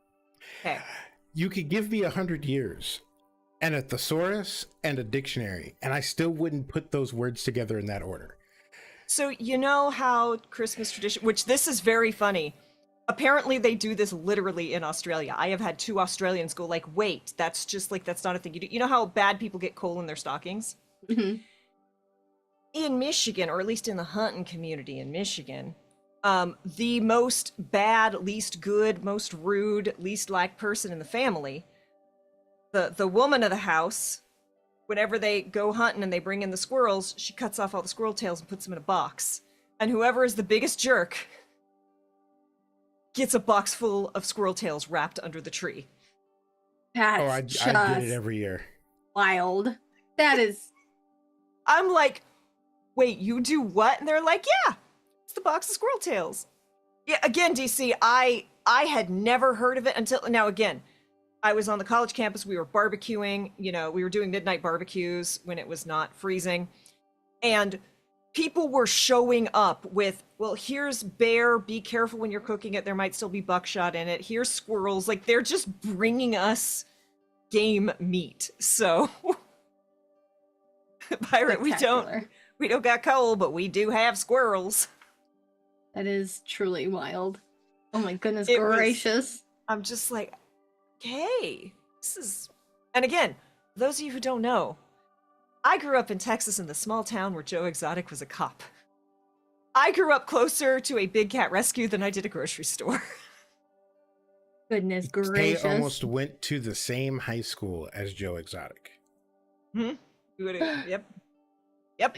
Okay. You could give me 100 years and a thesaurus and a dictionary, and I still wouldn't put those words together in that order. So you know how Christmas tradition, which this is very funny. Apparently they do this literally in Australia. I have had 2 Australians go like, wait, that's not a thing you do. You know how bad people get coal in their stockings? Mm-hmm. In Michigan, or at least in the hunting community in Michigan, the most bad, least good, most rude, least liked person in the family, the woman of the house, whenever they go hunting and they bring in the squirrels, she cuts off all the squirrel tails and puts them in a box. And whoever is the biggest jerk gets a box full of squirrel tails wrapped under the tree. I get it every year. Wild. That is. I'm like, wait, you do what? And they're like, yeah, it's the box of squirrel tails. Yeah, again, DC, I had never heard of it until now. Again, I was on the college campus. We were barbecuing. We were doing midnight barbecues when it was not freezing. And people were showing up with, well, here's bear, be careful when you're cooking it, there might still be buckshot in it. Here's squirrels. Like, they're just bringing us game meat. So Pirate, we don't got coal, but we do have squirrels. That is truly wild. Oh my goodness gracious. I'm just like, okay, this is... And again, those of you who don't know, I grew up in Texas in the small town where Joe Exotic was a cop. I grew up closer to a big cat rescue than I did a grocery store. Goodness gracious. They almost went to the same high school as Joe Exotic. Yep.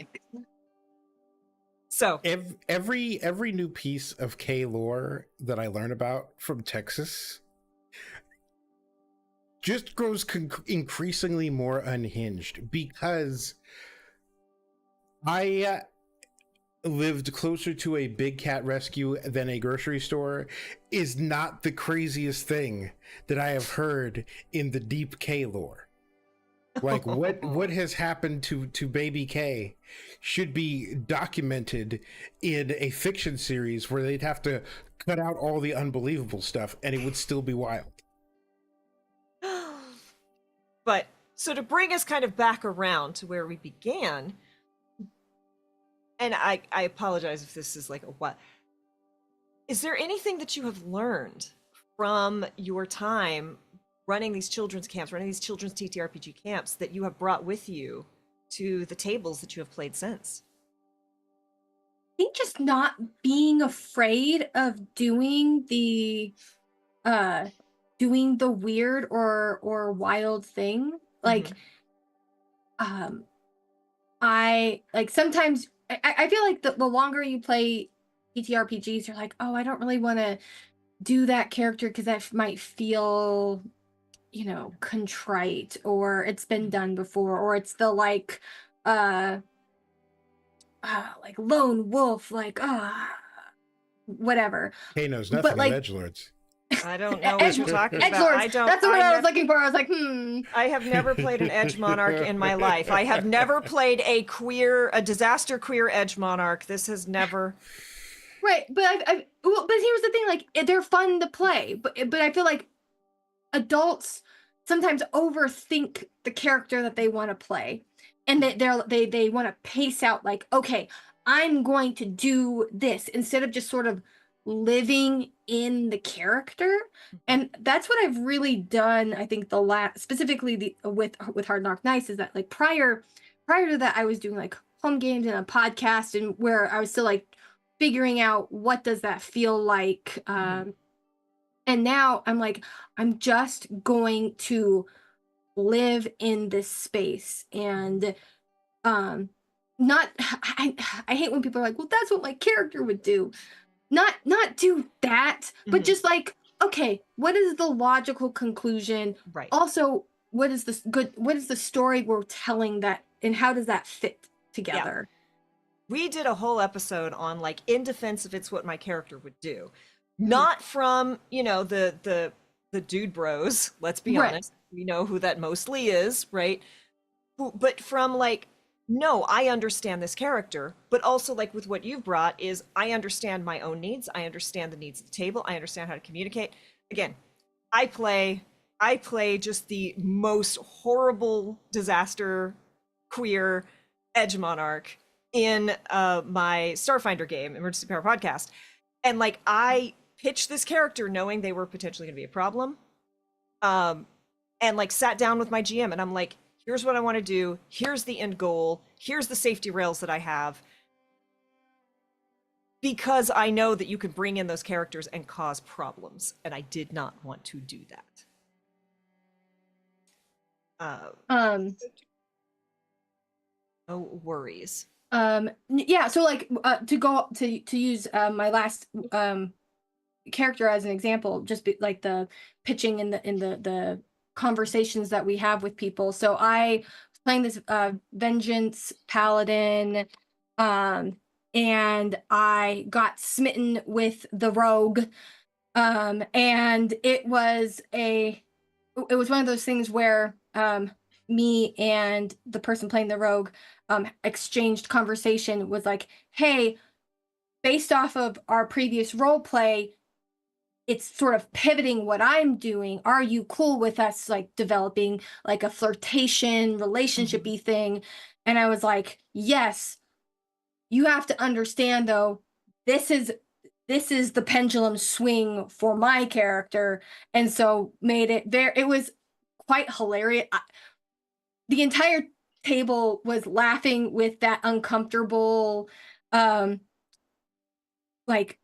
So every new piece of K lore that I learn about from Texas just grows increasingly more unhinged, because I lived closer to a big cat rescue than a grocery store is not the craziest thing that I have heard in the deep K lore. Like, what has happened to baby K should be documented in a fiction series where they'd have to cut out all the unbelievable stuff and it would still be wild. But so to bring us kind of back around to where we began, and I apologize if this is like a what, is there anything that you have learned from your time running these children's camps, running these children's TTRPG camps, that you have brought with you to the tables that you have played since? I think just not being afraid of doing the weird or wild thing. Like, I like sometimes I feel like the longer you play TTRPGs, you're like, oh, I don't really want to do that character because that might feel, you know, contrite, or it's been done before, or it's the like lone wolf, like whatever. K knows nothing of edgelords. I don't know what you're talking about. I don't. That's the word I was looking for. I was like, I have never played an edge monarch in my life. I have never played a disaster queer edge monarch. This has never. Right, but but here's the thing: like, they're fun to play, but I feel like adults sometimes overthink the character that they want to play, and they want to pace out like, okay, I'm going to do this, instead of just sort of living in the character. And that's what I've really done. I think specifically with Hard Knock Nights is that, like, prior to that, I was doing like home games and a podcast, and where I was still like figuring out what does that feel like. And now I'm like, I'm just going to live in this space, and not I hate when people are like, well, that's what my character would do. Not do that, but just like, okay, what is the logical conclusion? Right. Also, what is the story we're telling, that, and how does that fit together? Yeah. We did a whole episode on, like, in defense of it's what my character would do. Not from, you know, the dude bros, let's be honest. We know who that mostly is, right? But from, like, no, I understand this character, but also, like, with what you've brought is, I understand my own needs. I understand the needs of the table. I understand how to communicate. Again, I play just the most horrible disaster queer edge monarch in my Starfinder game, Emergency Power Podcast. And, like, I pitched this character knowing they were potentially going to be a problem. And, like, sat down with my GM and I'm like, here's what I want to do. Here's the end goal. Here's the safety rails that I have. Because I know that you can bring in those characters and cause problems. And I did not want to do that. No worries. Yeah, so, like, to use my last character as an example, just like the pitching in the conversations that we have with people. So I was playing this vengeance paladin, and I got smitten with the rogue, and it was one of those things where me and the person playing the rogue exchanged conversation was like, hey, based off of our previous role play, it's sort of pivoting what I'm doing. Are you cool with us like developing like a flirtation relationship-y thing? And I was like, yes. You have to understand though, this is the pendulum swing for my character, and so made it there. It was quite hilarious. The entire table was laughing with that uncomfortable, like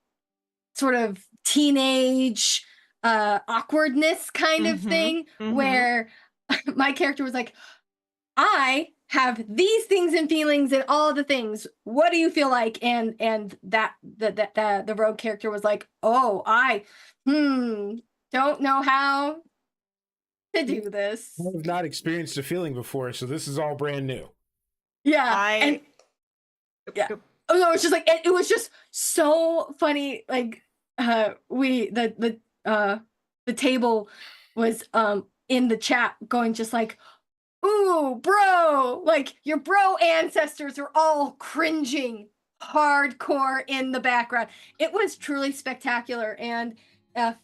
sort of teenage awkwardness kind of thing, where my character was like, I have these things and feelings and all the things. What do you feel like? And the rogue character was like, oh, I don't know how to do this. I have not experienced a feeling before, so this is all brand new. Yeah. And yeah. Oh no, it's just like it was just so funny. Like the table was in the chat going just like, ooh, bro, like your bro ancestors are all cringing hardcore in the background. It was truly spectacular. And if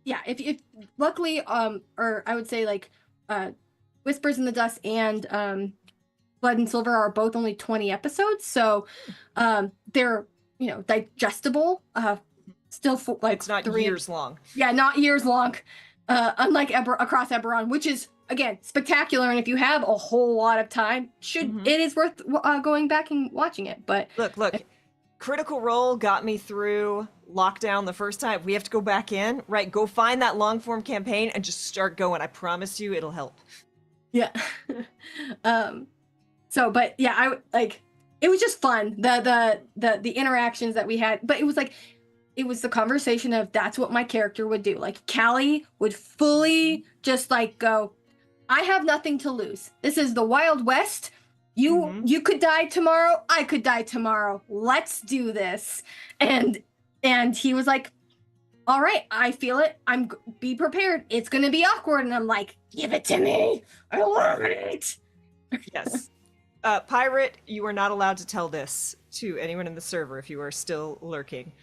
if luckily or I would say like Whispers in the Dust and Blood and Silver are both only 20 episodes, so they're digestible, still like it's not years long. Yeah, not years long. Unlike Across Eberron, which is again spectacular, and if you have a whole lot of time, it is worth going back and watching it. But look, Critical Role got me through lockdown the first time. We have to go back in, right? Go find that long form campaign and just start going. I promise you, it'll help. Yeah. So, but yeah, I like it was just fun. The interactions that we had, but it was like. It was the conversation of that's what my character would do. Like Callie would fully just like go, I have nothing to lose. This is the Wild West. You could die tomorrow. I could die tomorrow. Let's do this. And he was like, all right, I feel it. Be prepared. It's going to be awkward. And I'm like, give it to me. I love it. Yes. Pirate, you are not allowed to tell this to anyone in the server if you are still lurking.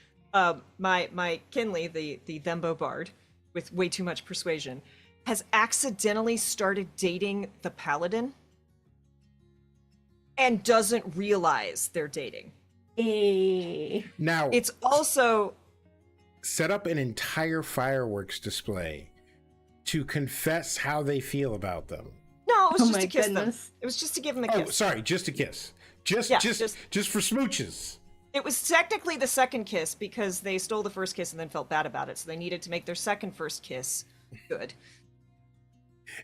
My Kinley, the Thembo Bard, with way too much persuasion, has accidentally started dating the Paladin and doesn't realize they're dating. Now, it's also set up an entire fireworks display to confess how they feel about them. No, it was just to kiss them. It was just to give them a kiss. Oh, sorry, just a kiss. Just for smooches. It was technically the second kiss because they stole the first kiss and then felt bad about it, so they needed to make their first kiss good.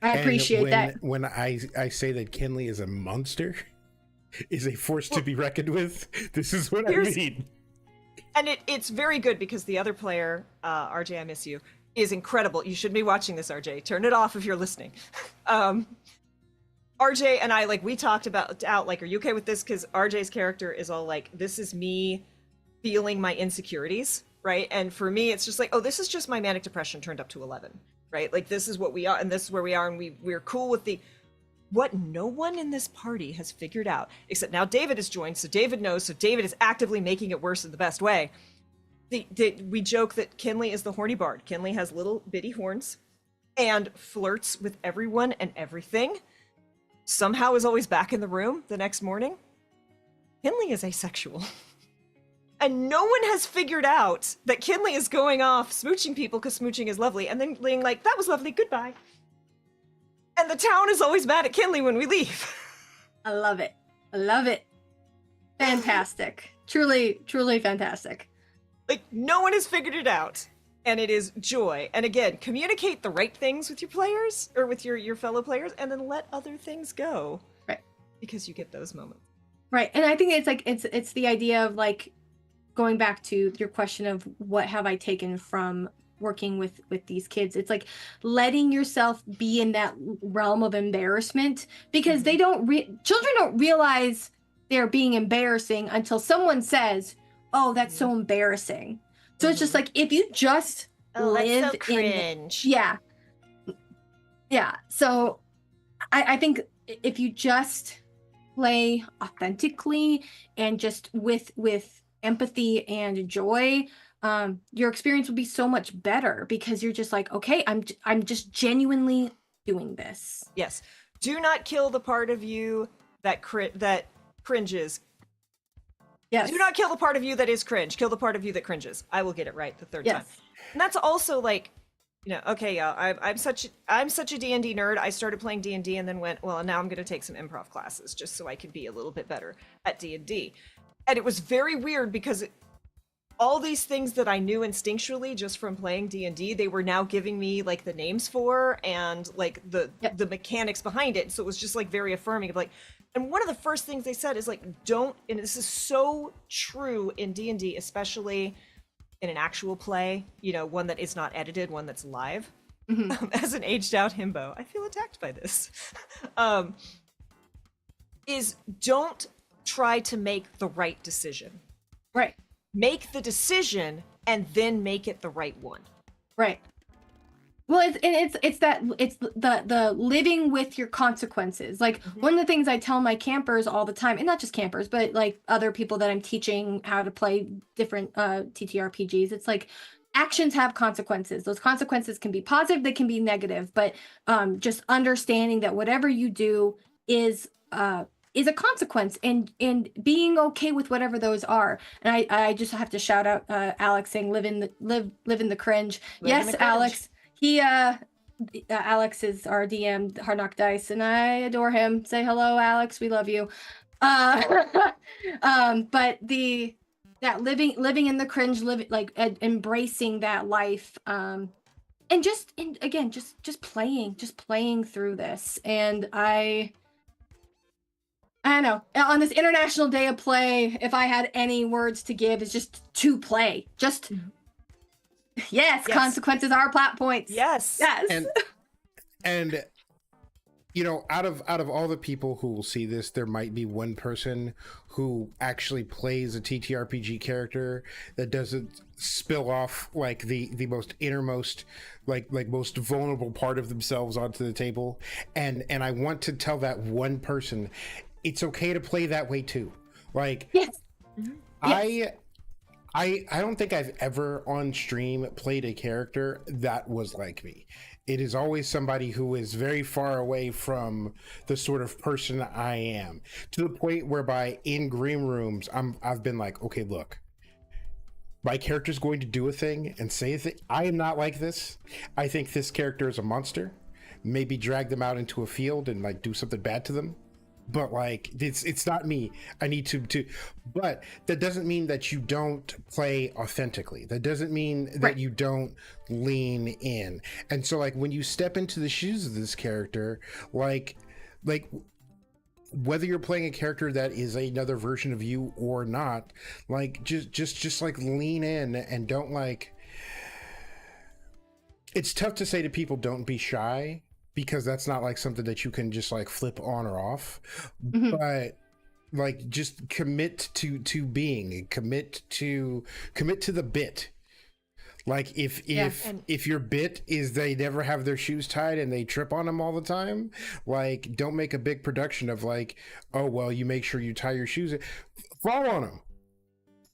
I appreciate that. When I say that Kinley is a monster, is a force to be reckoned with, this is what I mean. And it's very good because the other player, RJ, I miss you, is incredible. You should be watching this, RJ. Turn it off if you're listening. RJ and I, like, we talked about like, are you okay with this? Because RJ's character is all like, this is me feeling my insecurities, right? And for me, it's just like, oh, this is just my manic depression turned up to 11, right? Like, this is what we are, and this is where we are, and we're cool with what no one in this party has figured out, except now David has joined, so David knows, so David is actively making it worse in the best way. We joke that Kinley is the horny bard. Kinley has little bitty horns and flirts with everyone and everything. Somehow is always back in the room the next morning. Kinley is asexual. And no one has figured out that Kinley is going off smooching people because smooching is lovely, and then being like, that was lovely, goodbye. And the town is always mad at Kinley when we leave. I love it. I love it. Fantastic. Truly, truly fantastic. Like, no one has figured it out. And it is joy. And again, communicate the right things with your players, or with your fellow players, and then let other things go. Right. Because you get those moments. Right. And I think it's like, it's the idea of like, going back to your question of what have I taken from working with these kids, it's like letting yourself be in that realm of embarrassment, because they children don't realize they're being embarrassing until someone says, oh, that's so embarrassing. So it's just like, if you just live that's so cringe. yeah, Yeah. So I think if you just play authentically and just with empathy and joy, your experience will be so much better because you're just like, okay, I'm just genuinely doing this. Yes. Do not kill the part of you that that cringes. Yes. Do not kill the part of you that is cringe. Kill the part of you that cringes. I will get it right the third time. And that's also like, you know, okay, yeah, I'm such a D&D nerd. I started playing D&D and then went, well, now I'm going to take some improv classes just so I can be a little bit better at D&D. And it was very weird because all these things that I knew instinctually just from playing D&D, they were now giving me like the names for and like the mechanics behind it. So it was just like very affirming of like, and one of the first things they said is like, don't, and this is so true in D&D, especially in an actual play, you know, one that is not edited, one that's live. As an aged out himbo, I feel attacked by this. Is don't try to make the right decision. Right. Make the decision and then make it the right one. Right. Well, it's the living with your consequences. Like one of the things I tell my campers all the time, and not just campers, but like other people that I'm teaching how to play different TTRPGs, it's like actions have consequences. Those consequences can be positive, they can be negative, but just understanding that whatever you do is a consequence, and being okay with whatever those are. And I just have to shout out Alex saying live in the cringe. Yes, Alex. He Alex is our DM, Hard Knock Dice, and I adore him. Say hello, Alex. We love you. But living in the cringe, embracing that life, and again, just playing through this. And I don't know. On this International Day of Play, if I had any words to give, is just to play. Just yes, consequences are plot points. Yes. And you know, out of all the people who will see this, there might be one person who actually plays a TTRPG character that doesn't spill off like the most innermost, like most vulnerable part of themselves onto the table. And I want to tell that one person, it's okay to play that way too. Like, yes. I don't think I've ever on stream played a character that was like me. It is always somebody who is very far away from the sort of person I am, to the point whereby in green rooms, I've been like, okay, look, my character's going to do a thing and say a thing. I am not like this. I think this character is a monster. Maybe drag them out into a field and like do something bad to them. But like it's not me. I need to but that doesn't mean that you don't play authentically. That doesn't mean that you don't lean in. And so like when you step into the shoes of this character, like whether you're playing a character that is another version of you or not, like just like lean in and don't like, it's tough to say to people don't be shy, because that's not like something that you can just like flip on or off. But like just commit to being, commit to the bit. Like if your bit is they never have their shoes tied and they trip on them all the time, like don't make a big production of like, oh well, you make sure you tie your shoes, fall on them,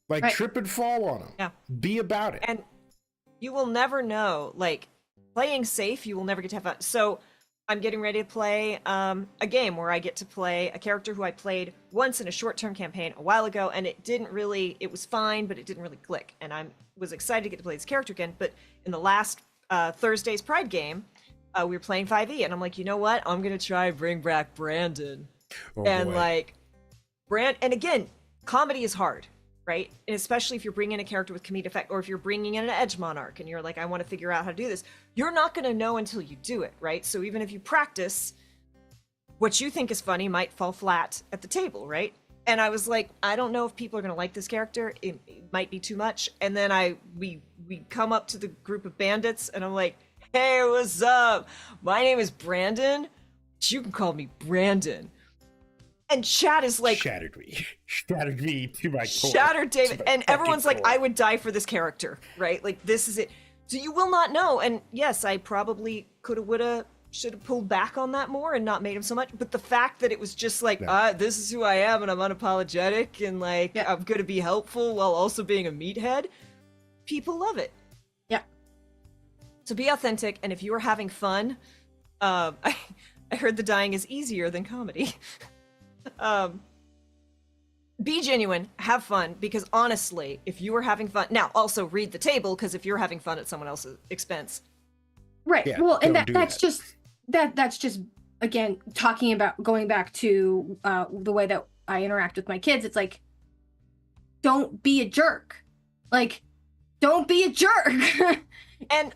like trip and fall on them. Yeah, be about it. And you will never know, like playing safe, you will never get to have fun. So I'm getting ready to play a game where I get to play a character who I played once in a short-term campaign a while ago, and it was fine, but it didn't really click. And I was excited to get to play this character again, but in the last Thursday's Pride game, we were playing 5e, and I'm like, you know what? I'm going to try and bring back Brandon. And boy. Like, and again, comedy is hard, right? And especially if you're bringing in a character with comedic effect, or if you're bringing in an edge monarch and you're like, I want to figure out how to do this. You're not going to know until you do it, right? So even if you practice, what you think is funny might fall flat at the table, right? And I was like, I don't know if people are going to like this character. It might be too much. And then we come up to the group of bandits, and I'm like, hey, what's up? My name is Brandon. You can call me Brandon. And Chad is like, shattered me to my core. Shattered David, and everyone's like, I would die for this character, right? Like, this is it. So you will not know. And yes, I probably coulda, woulda should have pulled back on that more and not made him so much. But the fact that it was just like, this is who I am and I'm unapologetic and like I'm gonna be helpful while also being a meathead, people love it. Yeah. So be authentic, and if you are having fun, I heard the dying is easier than comedy. Be genuine, have fun, because honestly, if you are having fun, now also read the table, because if you're having fun at someone else's expense. Right. Yeah, well, and that's just again talking about going back to the way that I interact with my kids. It's like, don't be a jerk. Like, don't be a jerk. And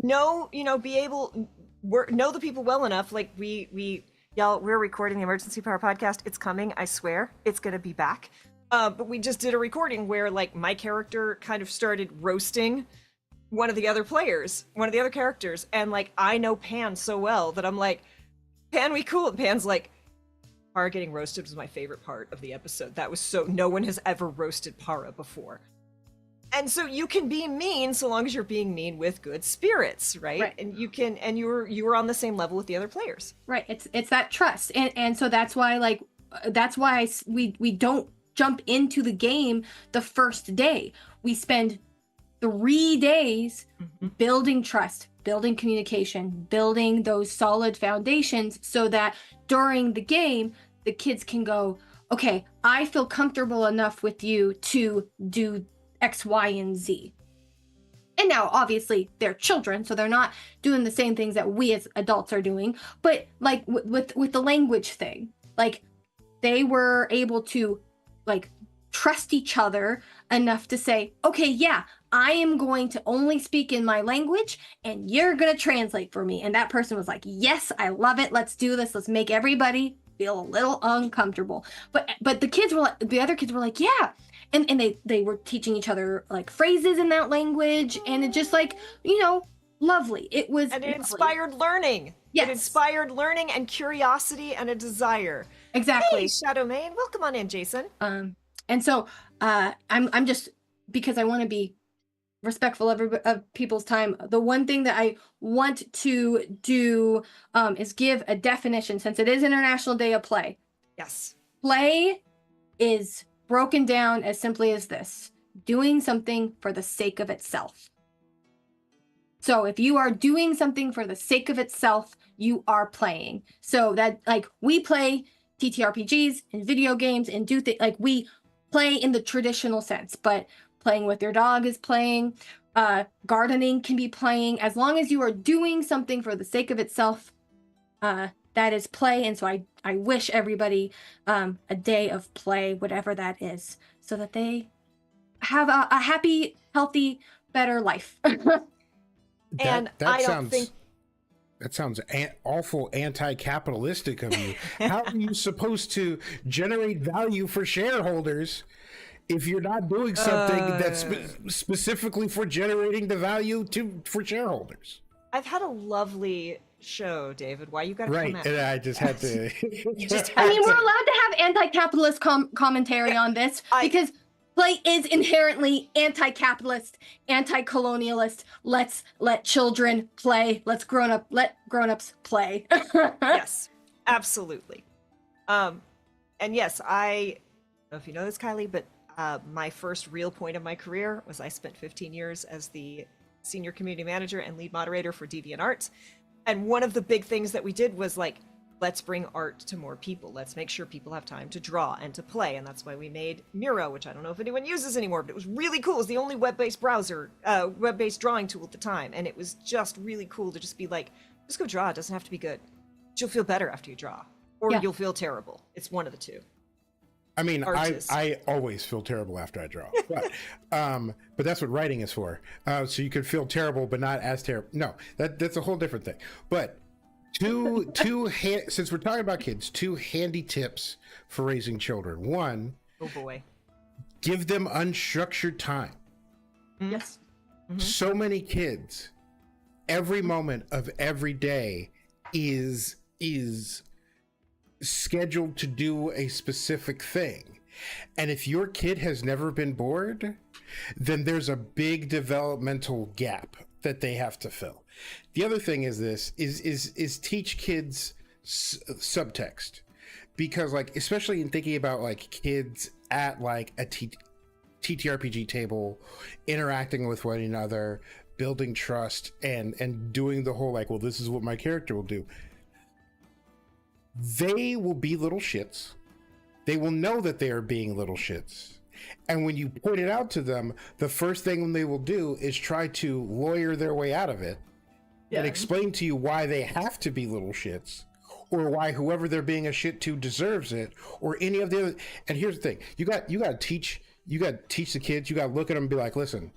know the people well enough. Like y'all, we're recording the Emergency Power podcast. It's coming, I swear. It's gonna be back. But we just did a recording where like my character kind of started roasting one of the other characters, and like I know Pan so well that I'm like, Pan, we cool. And Pan's like, Para getting roasted was my favorite part of the episode. That was so, no one has ever roasted Para before. And so you can be mean so long as you're being mean with good spirits, right? And you were on the same level with the other players. Right. It's that trust. And so that's why we don't jump into the game the first day. We spend 3 days building trust, building communication, building those solid foundations so that during the game, the kids can go, okay, I feel comfortable enough with you to do X, Y, and Z. And now, obviously, they're children, so they're not doing the same things that we as adults are doing. But like with the language thing, like they were able to like trust each other enough to say, okay, yeah, I am going to only speak in my language and you're going to translate for me. And that person was like, yes, I love it. Let's do this. Let's make everybody feel a little uncomfortable. But the other kids were like, yeah. And they were teaching each other like phrases in that language, and it just like, lovely. It was, and it inspired learning. Yes. It inspired learning and curiosity and a desire. Exactly. Hey, Shadowmane, welcome on in, Jason. And so I'm just, because I want to be respectful of people's time, the one thing that I want to do is give a definition, since it is International Day of Play. Yes. Play is broken down as simply as this: doing something for the sake of itself. So if you are doing something for the sake of itself, you are playing. So that, like, we play TTRPGs and video games and do things like we play in the traditional sense, but playing with your dog is playing, gardening can be playing, as long as you are doing something for the sake of itself, that is play. And so I wish everybody a day of play, whatever that is, so that they have a happy, healthy, better life. And I don't think that sounds awful anti-capitalistic of you. How are you supposed to generate value for shareholders if you're not doing something that's specifically for generating the value for shareholders? I've had a lovely show, David. Why you gotta right? come at And me? I just had to. I mean, we're allowed to have anti-capitalist commentary on this because play is inherently anti-capitalist, anti-colonialist. Let's let children play. Let grown-ups play. Yes, absolutely. And yes, I don't know if you know this, Kylie, but my first real point of my career was I spent 15 years as the senior community manager and lead moderator for DeviantArt. And one of the big things that we did was like, let's bring art to more people. Let's make sure people have time to draw and to play. And that's why we made Miro, which I don't know if anyone uses anymore, but it was really cool. It was the only web-based web-based drawing tool at the time. And it was just really cool to just be like, just go draw. It doesn't have to be good. You'll feel better after you draw, or you'll feel terrible. It's one of the two. I mean, I always feel terrible after I draw, but that's what writing is for. So you can feel terrible, but not as terrible. No, that's a whole different thing. But since we're talking about kids, 2 handy tips for raising children. 1, oh boy, give them unstructured time. Yes. Mm-hmm. So many kids, every moment of every day is scheduled to do a specific thing. And if your kid has never been bored, then there's a big developmental gap. that they have to fill. The other thing is this is teach kids subtext, because like, especially in thinking about like kids at like a TTRPG table, interacting with one another, building trust, and doing the whole like, well, this is what my character will do. They will be little shits. They will know that they are being little shits. And when you point it out to them, the first thing they will do is try to lawyer their way out of it and explain to you why they have to be little shits, or why whoever they're being a shit to deserves it, or any of the other. And here's the thing: you got to teach the kids. You got to look at them and be like, listen,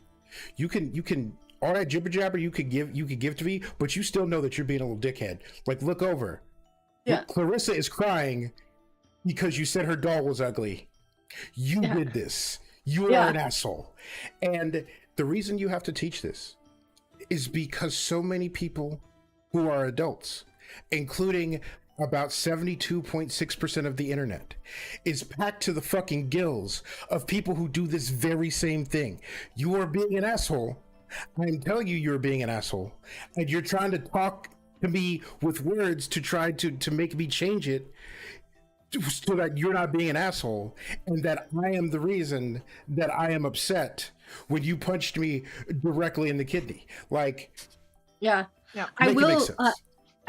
you can all that jibber jabber you could give to me, but you still know that you're being a little dickhead. Like, look over. Yeah. Clarissa is crying because you said her doll was ugly. You did this. You are an asshole. And the reason you have to teach this is because so many people who are adults, including about 72.6% of the internet, is packed to the fucking gills of people who do this very same thing. You are being an asshole. I'm telling you, you're being an asshole. And you're trying to talk to me with words to try to make me change it, so that you're not being an asshole, and that I am the reason that I am upset when you punched me directly in the kidney. Like, I will.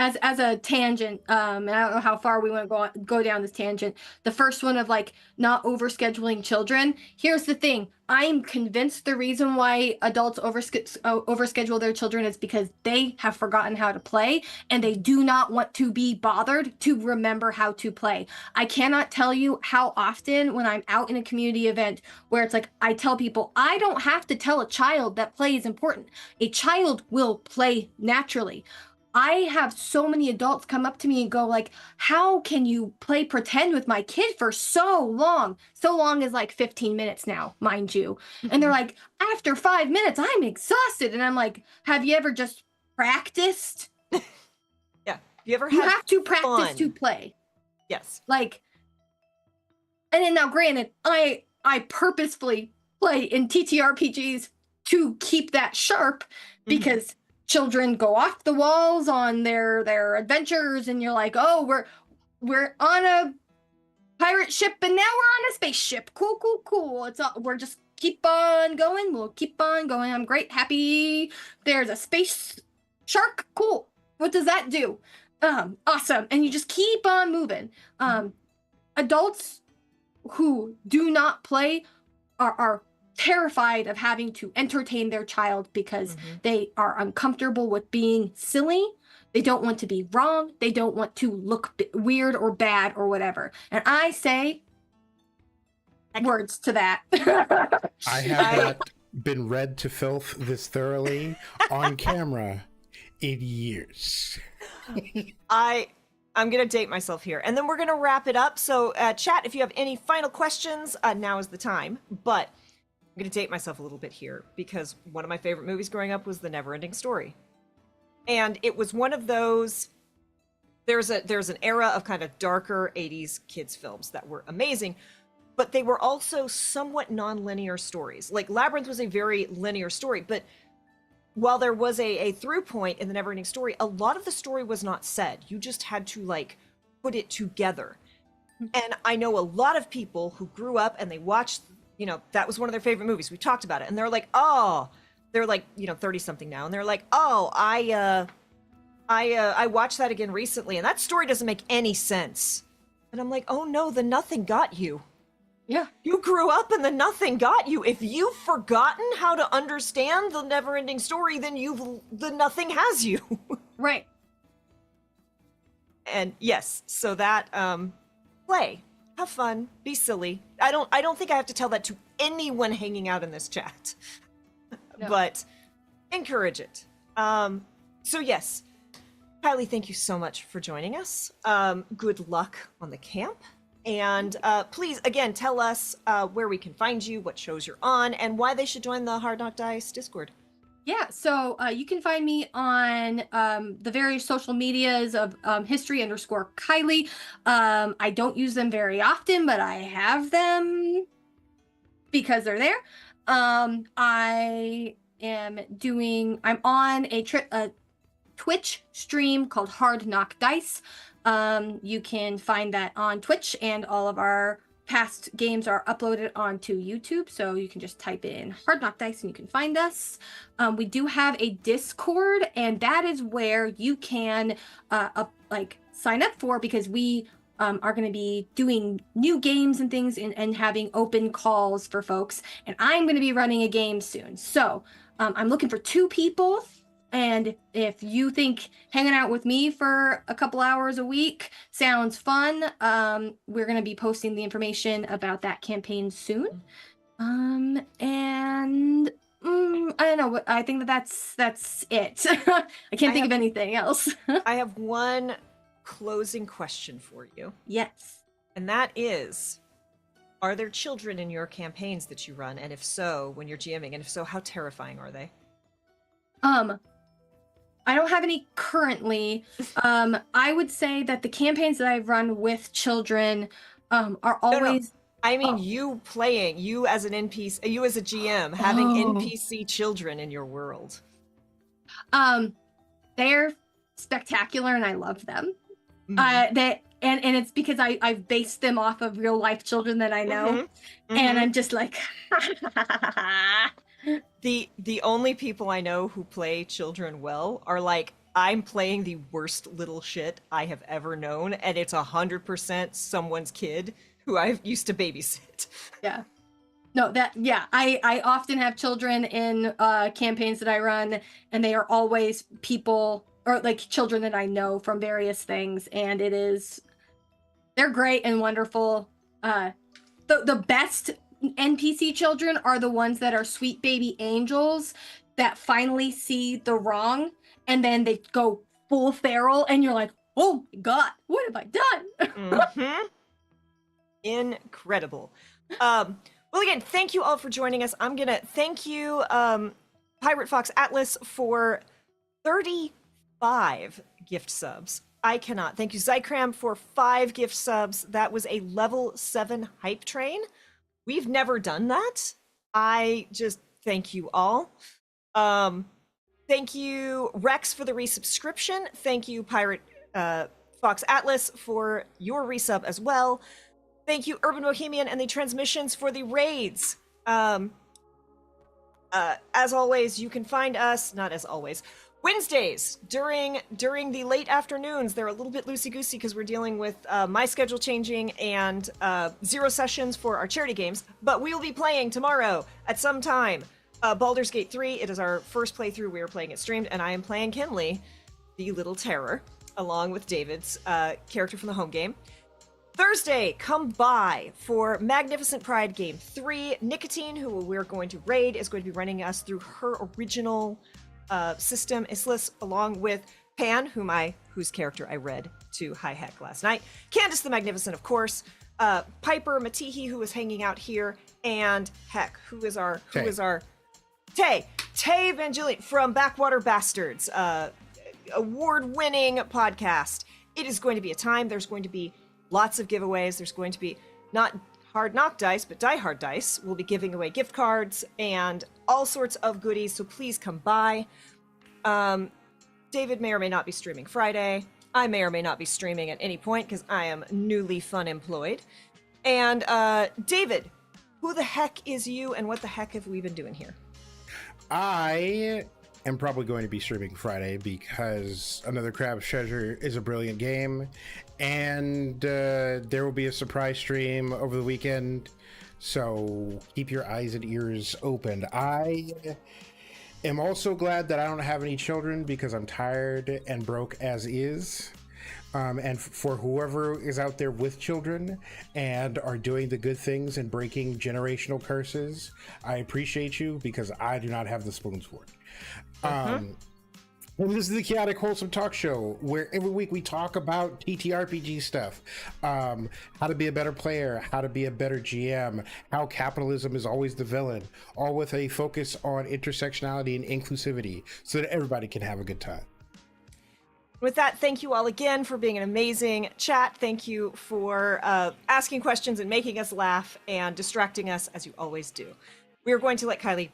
As a tangent, and I don't know how far we want to go down this tangent. The first one of like not overscheduling children. Here's the thing: I'm convinced the reason why adults overschedule their children is because they have forgotten how to play, and they do not want to be bothered to remember how to play. I cannot tell you how often when I'm out in a community event where it's like, I tell people, I don't have to tell a child that play is important. A child will play naturally. I have so many adults come up to me and go like, how can you play pretend with my kid for so long? So long is like 15 minutes now, mind you. And they're like, after 5 minutes, I'm exhausted. And I'm like, have you ever just practiced? You have to practice to play. Yes. Like, and then now granted, I purposefully play in TTRPGs to keep that sharp, because children go off the walls on their adventures, and you're like, oh, we're on a pirate ship and now we're on a spaceship. Cool. It's all, we're just keep on going. We'll keep on going. I'm great, happy. There's a space shark. Cool. What does that do? Awesome. And you just keep on moving. Adults who do not play are terrified of having to entertain their child because they are uncomfortable with being silly. They don't want to be wrong. They don't want to look weird or bad or whatever. And I say words to that. I have not been read to filth this thoroughly on camera in years. I'm going to date myself here, and then we're going to wrap it up. So chat, if you have any final questions, now is the time. But I'm going to date myself a little bit here, because one of my favorite movies growing up was The Neverending Story. And it was one of those, there's an era of kind of darker 80s kids films that were amazing, but they were also somewhat non-linear stories. Like Labyrinth was a very linear story, but while there was a through point in The Neverending Story, a lot of the story was not said. You just had to like put it together. And I know a lot of people who grew up and they watched, you know, that was one of their favorite movies. We talked about it, and they're like, oh, they're like, you know, 30 something now, and they're like, oh, I watched that again recently, and that story doesn't make any sense. And I'm like, oh no, the nothing got you. Yeah. You grew up and the nothing got you. If you've forgotten how to understand the never-ending story, then the nothing has you. Right. And yes, so that play, have fun, be silly. I don't think I have to tell that to anyone hanging out in this chat. No. But encourage it. So yes, Kylie, thank you so much for joining us. Good luck on the camp. And please, again, tell us where we can find you, what shows you're on, and why they should join the Hard Knock Dice Discord. Yeah, so you can find me on the various social medias of history_Kylie. I don't use them very often, but I have them because they're there. I I'm on a Twitch stream called Hard Knock Dice. You can find that on Twitch, and all of our past games are uploaded onto YouTube, so you can just type in Hard Knock Dice and you can find us. We do have a Discord, and that is where you can sign up for, because we are going to be doing new games and things, and having open calls for folks, and I'm going to be running a game soon. So I'm looking for 2 people. And if you think hanging out with me for a couple hours a week sounds fun, we're going to be posting the information about that campaign soon. I don't know. I think that's it. I can't think of anything else. I have one closing question for you. Yes. And that is, are there children in your campaigns that you run? And if so, when you're GMing, and if so, how terrifying are they? I don't have any currently. I would say that the campaigns that I've run with children are always... No. I mean, you as an NPC, you as a GM, having NPC children in your world. They're spectacular, and I love them. Mm-hmm. And it's because I've based them off of real life children that I know, Mm-hmm. and I'm just like... The only people I know who play children well are like, I'm playing the worst little shit I have ever known, and it's 100% someone's kid who I used to babysit. Yeah. No, I often have children in campaigns that I run, and they are always people, or like children that I know from various things, and they're great and wonderful. The best NPC children are the ones that are sweet baby angels that finally see the wrong, and then they go full feral, and you're like, oh my god, what have I done? Mm-hmm. Incredible. Well, again, thank you all for joining us. I'm gonna thank you, Pirate Fox Atlas, for 35 gift subs. I cannot. Thank you, Zycram, for 5 gift subs. That was a level 7 hype train. We've never done that. I just thank you all. Thank you, Rex, for the resubscription. Thank you, Pirate Fox Atlas, for your resub as well. Thank you, Urban Bohemian and the Transmissions, for the raids. As always, you can find us, not as always, Wednesdays during the late afternoons. They're a little bit loosey-goosey because we're dealing with my schedule changing and 0 sessions for our charity games. But we will be playing tomorrow at some time Baldur's Gate 3. It is our first playthrough. We are playing it streamed, and I am playing Kinley, the Little Terror, along with David's character from the home game. Thursday, come by for Magnificent Pride Game 3. Nicotine, who we're going to raid, is going to be running us through her original system, Islis, along with Pan, whose character I read to High Heck last night. Candace the Magnificent, of course. Piper Matihi, who is hanging out here, and Heck, who is our Tay Evangelion from Backwater Bastards, award-winning podcast. It is going to be a time. There's going to be lots of giveaways. There's going to be not Hard Knock Dice, but Die Hard Dice. We'll be giving away gift cards and all sorts of goodies, so please come by. David may or may not be streaming Friday. I may or may not be streaming at any point because I am newly fun employed. And David, who the heck is you, and what the heck have we been doing here? I am probably going to be streaming Friday because Another Crab's Treasure is a brilliant game, and there will be a surprise stream over the weekend, so keep your eyes and ears open. I am also glad that I don't have any children because I'm tired and broke as is. And for whoever is out there with children and are doing the good things and breaking generational curses, I appreciate you because I do not have the spoons for it. And this is the Chaotic Wholesome Talk Show, where every week we talk about TTRPG stuff, how to be a better player, how to be a better GM, how capitalism is always the villain, all with a focus on intersectionality and inclusivity so that everybody can have a good time. With that, thank you all again for being an amazing chat. Thank you for asking questions and making us laugh and distracting us, as you always do. We are going to let Kylie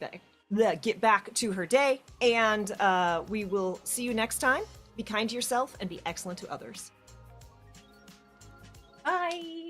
get back to her day. And we will see you next time. Be kind to yourself and be excellent to others. Bye.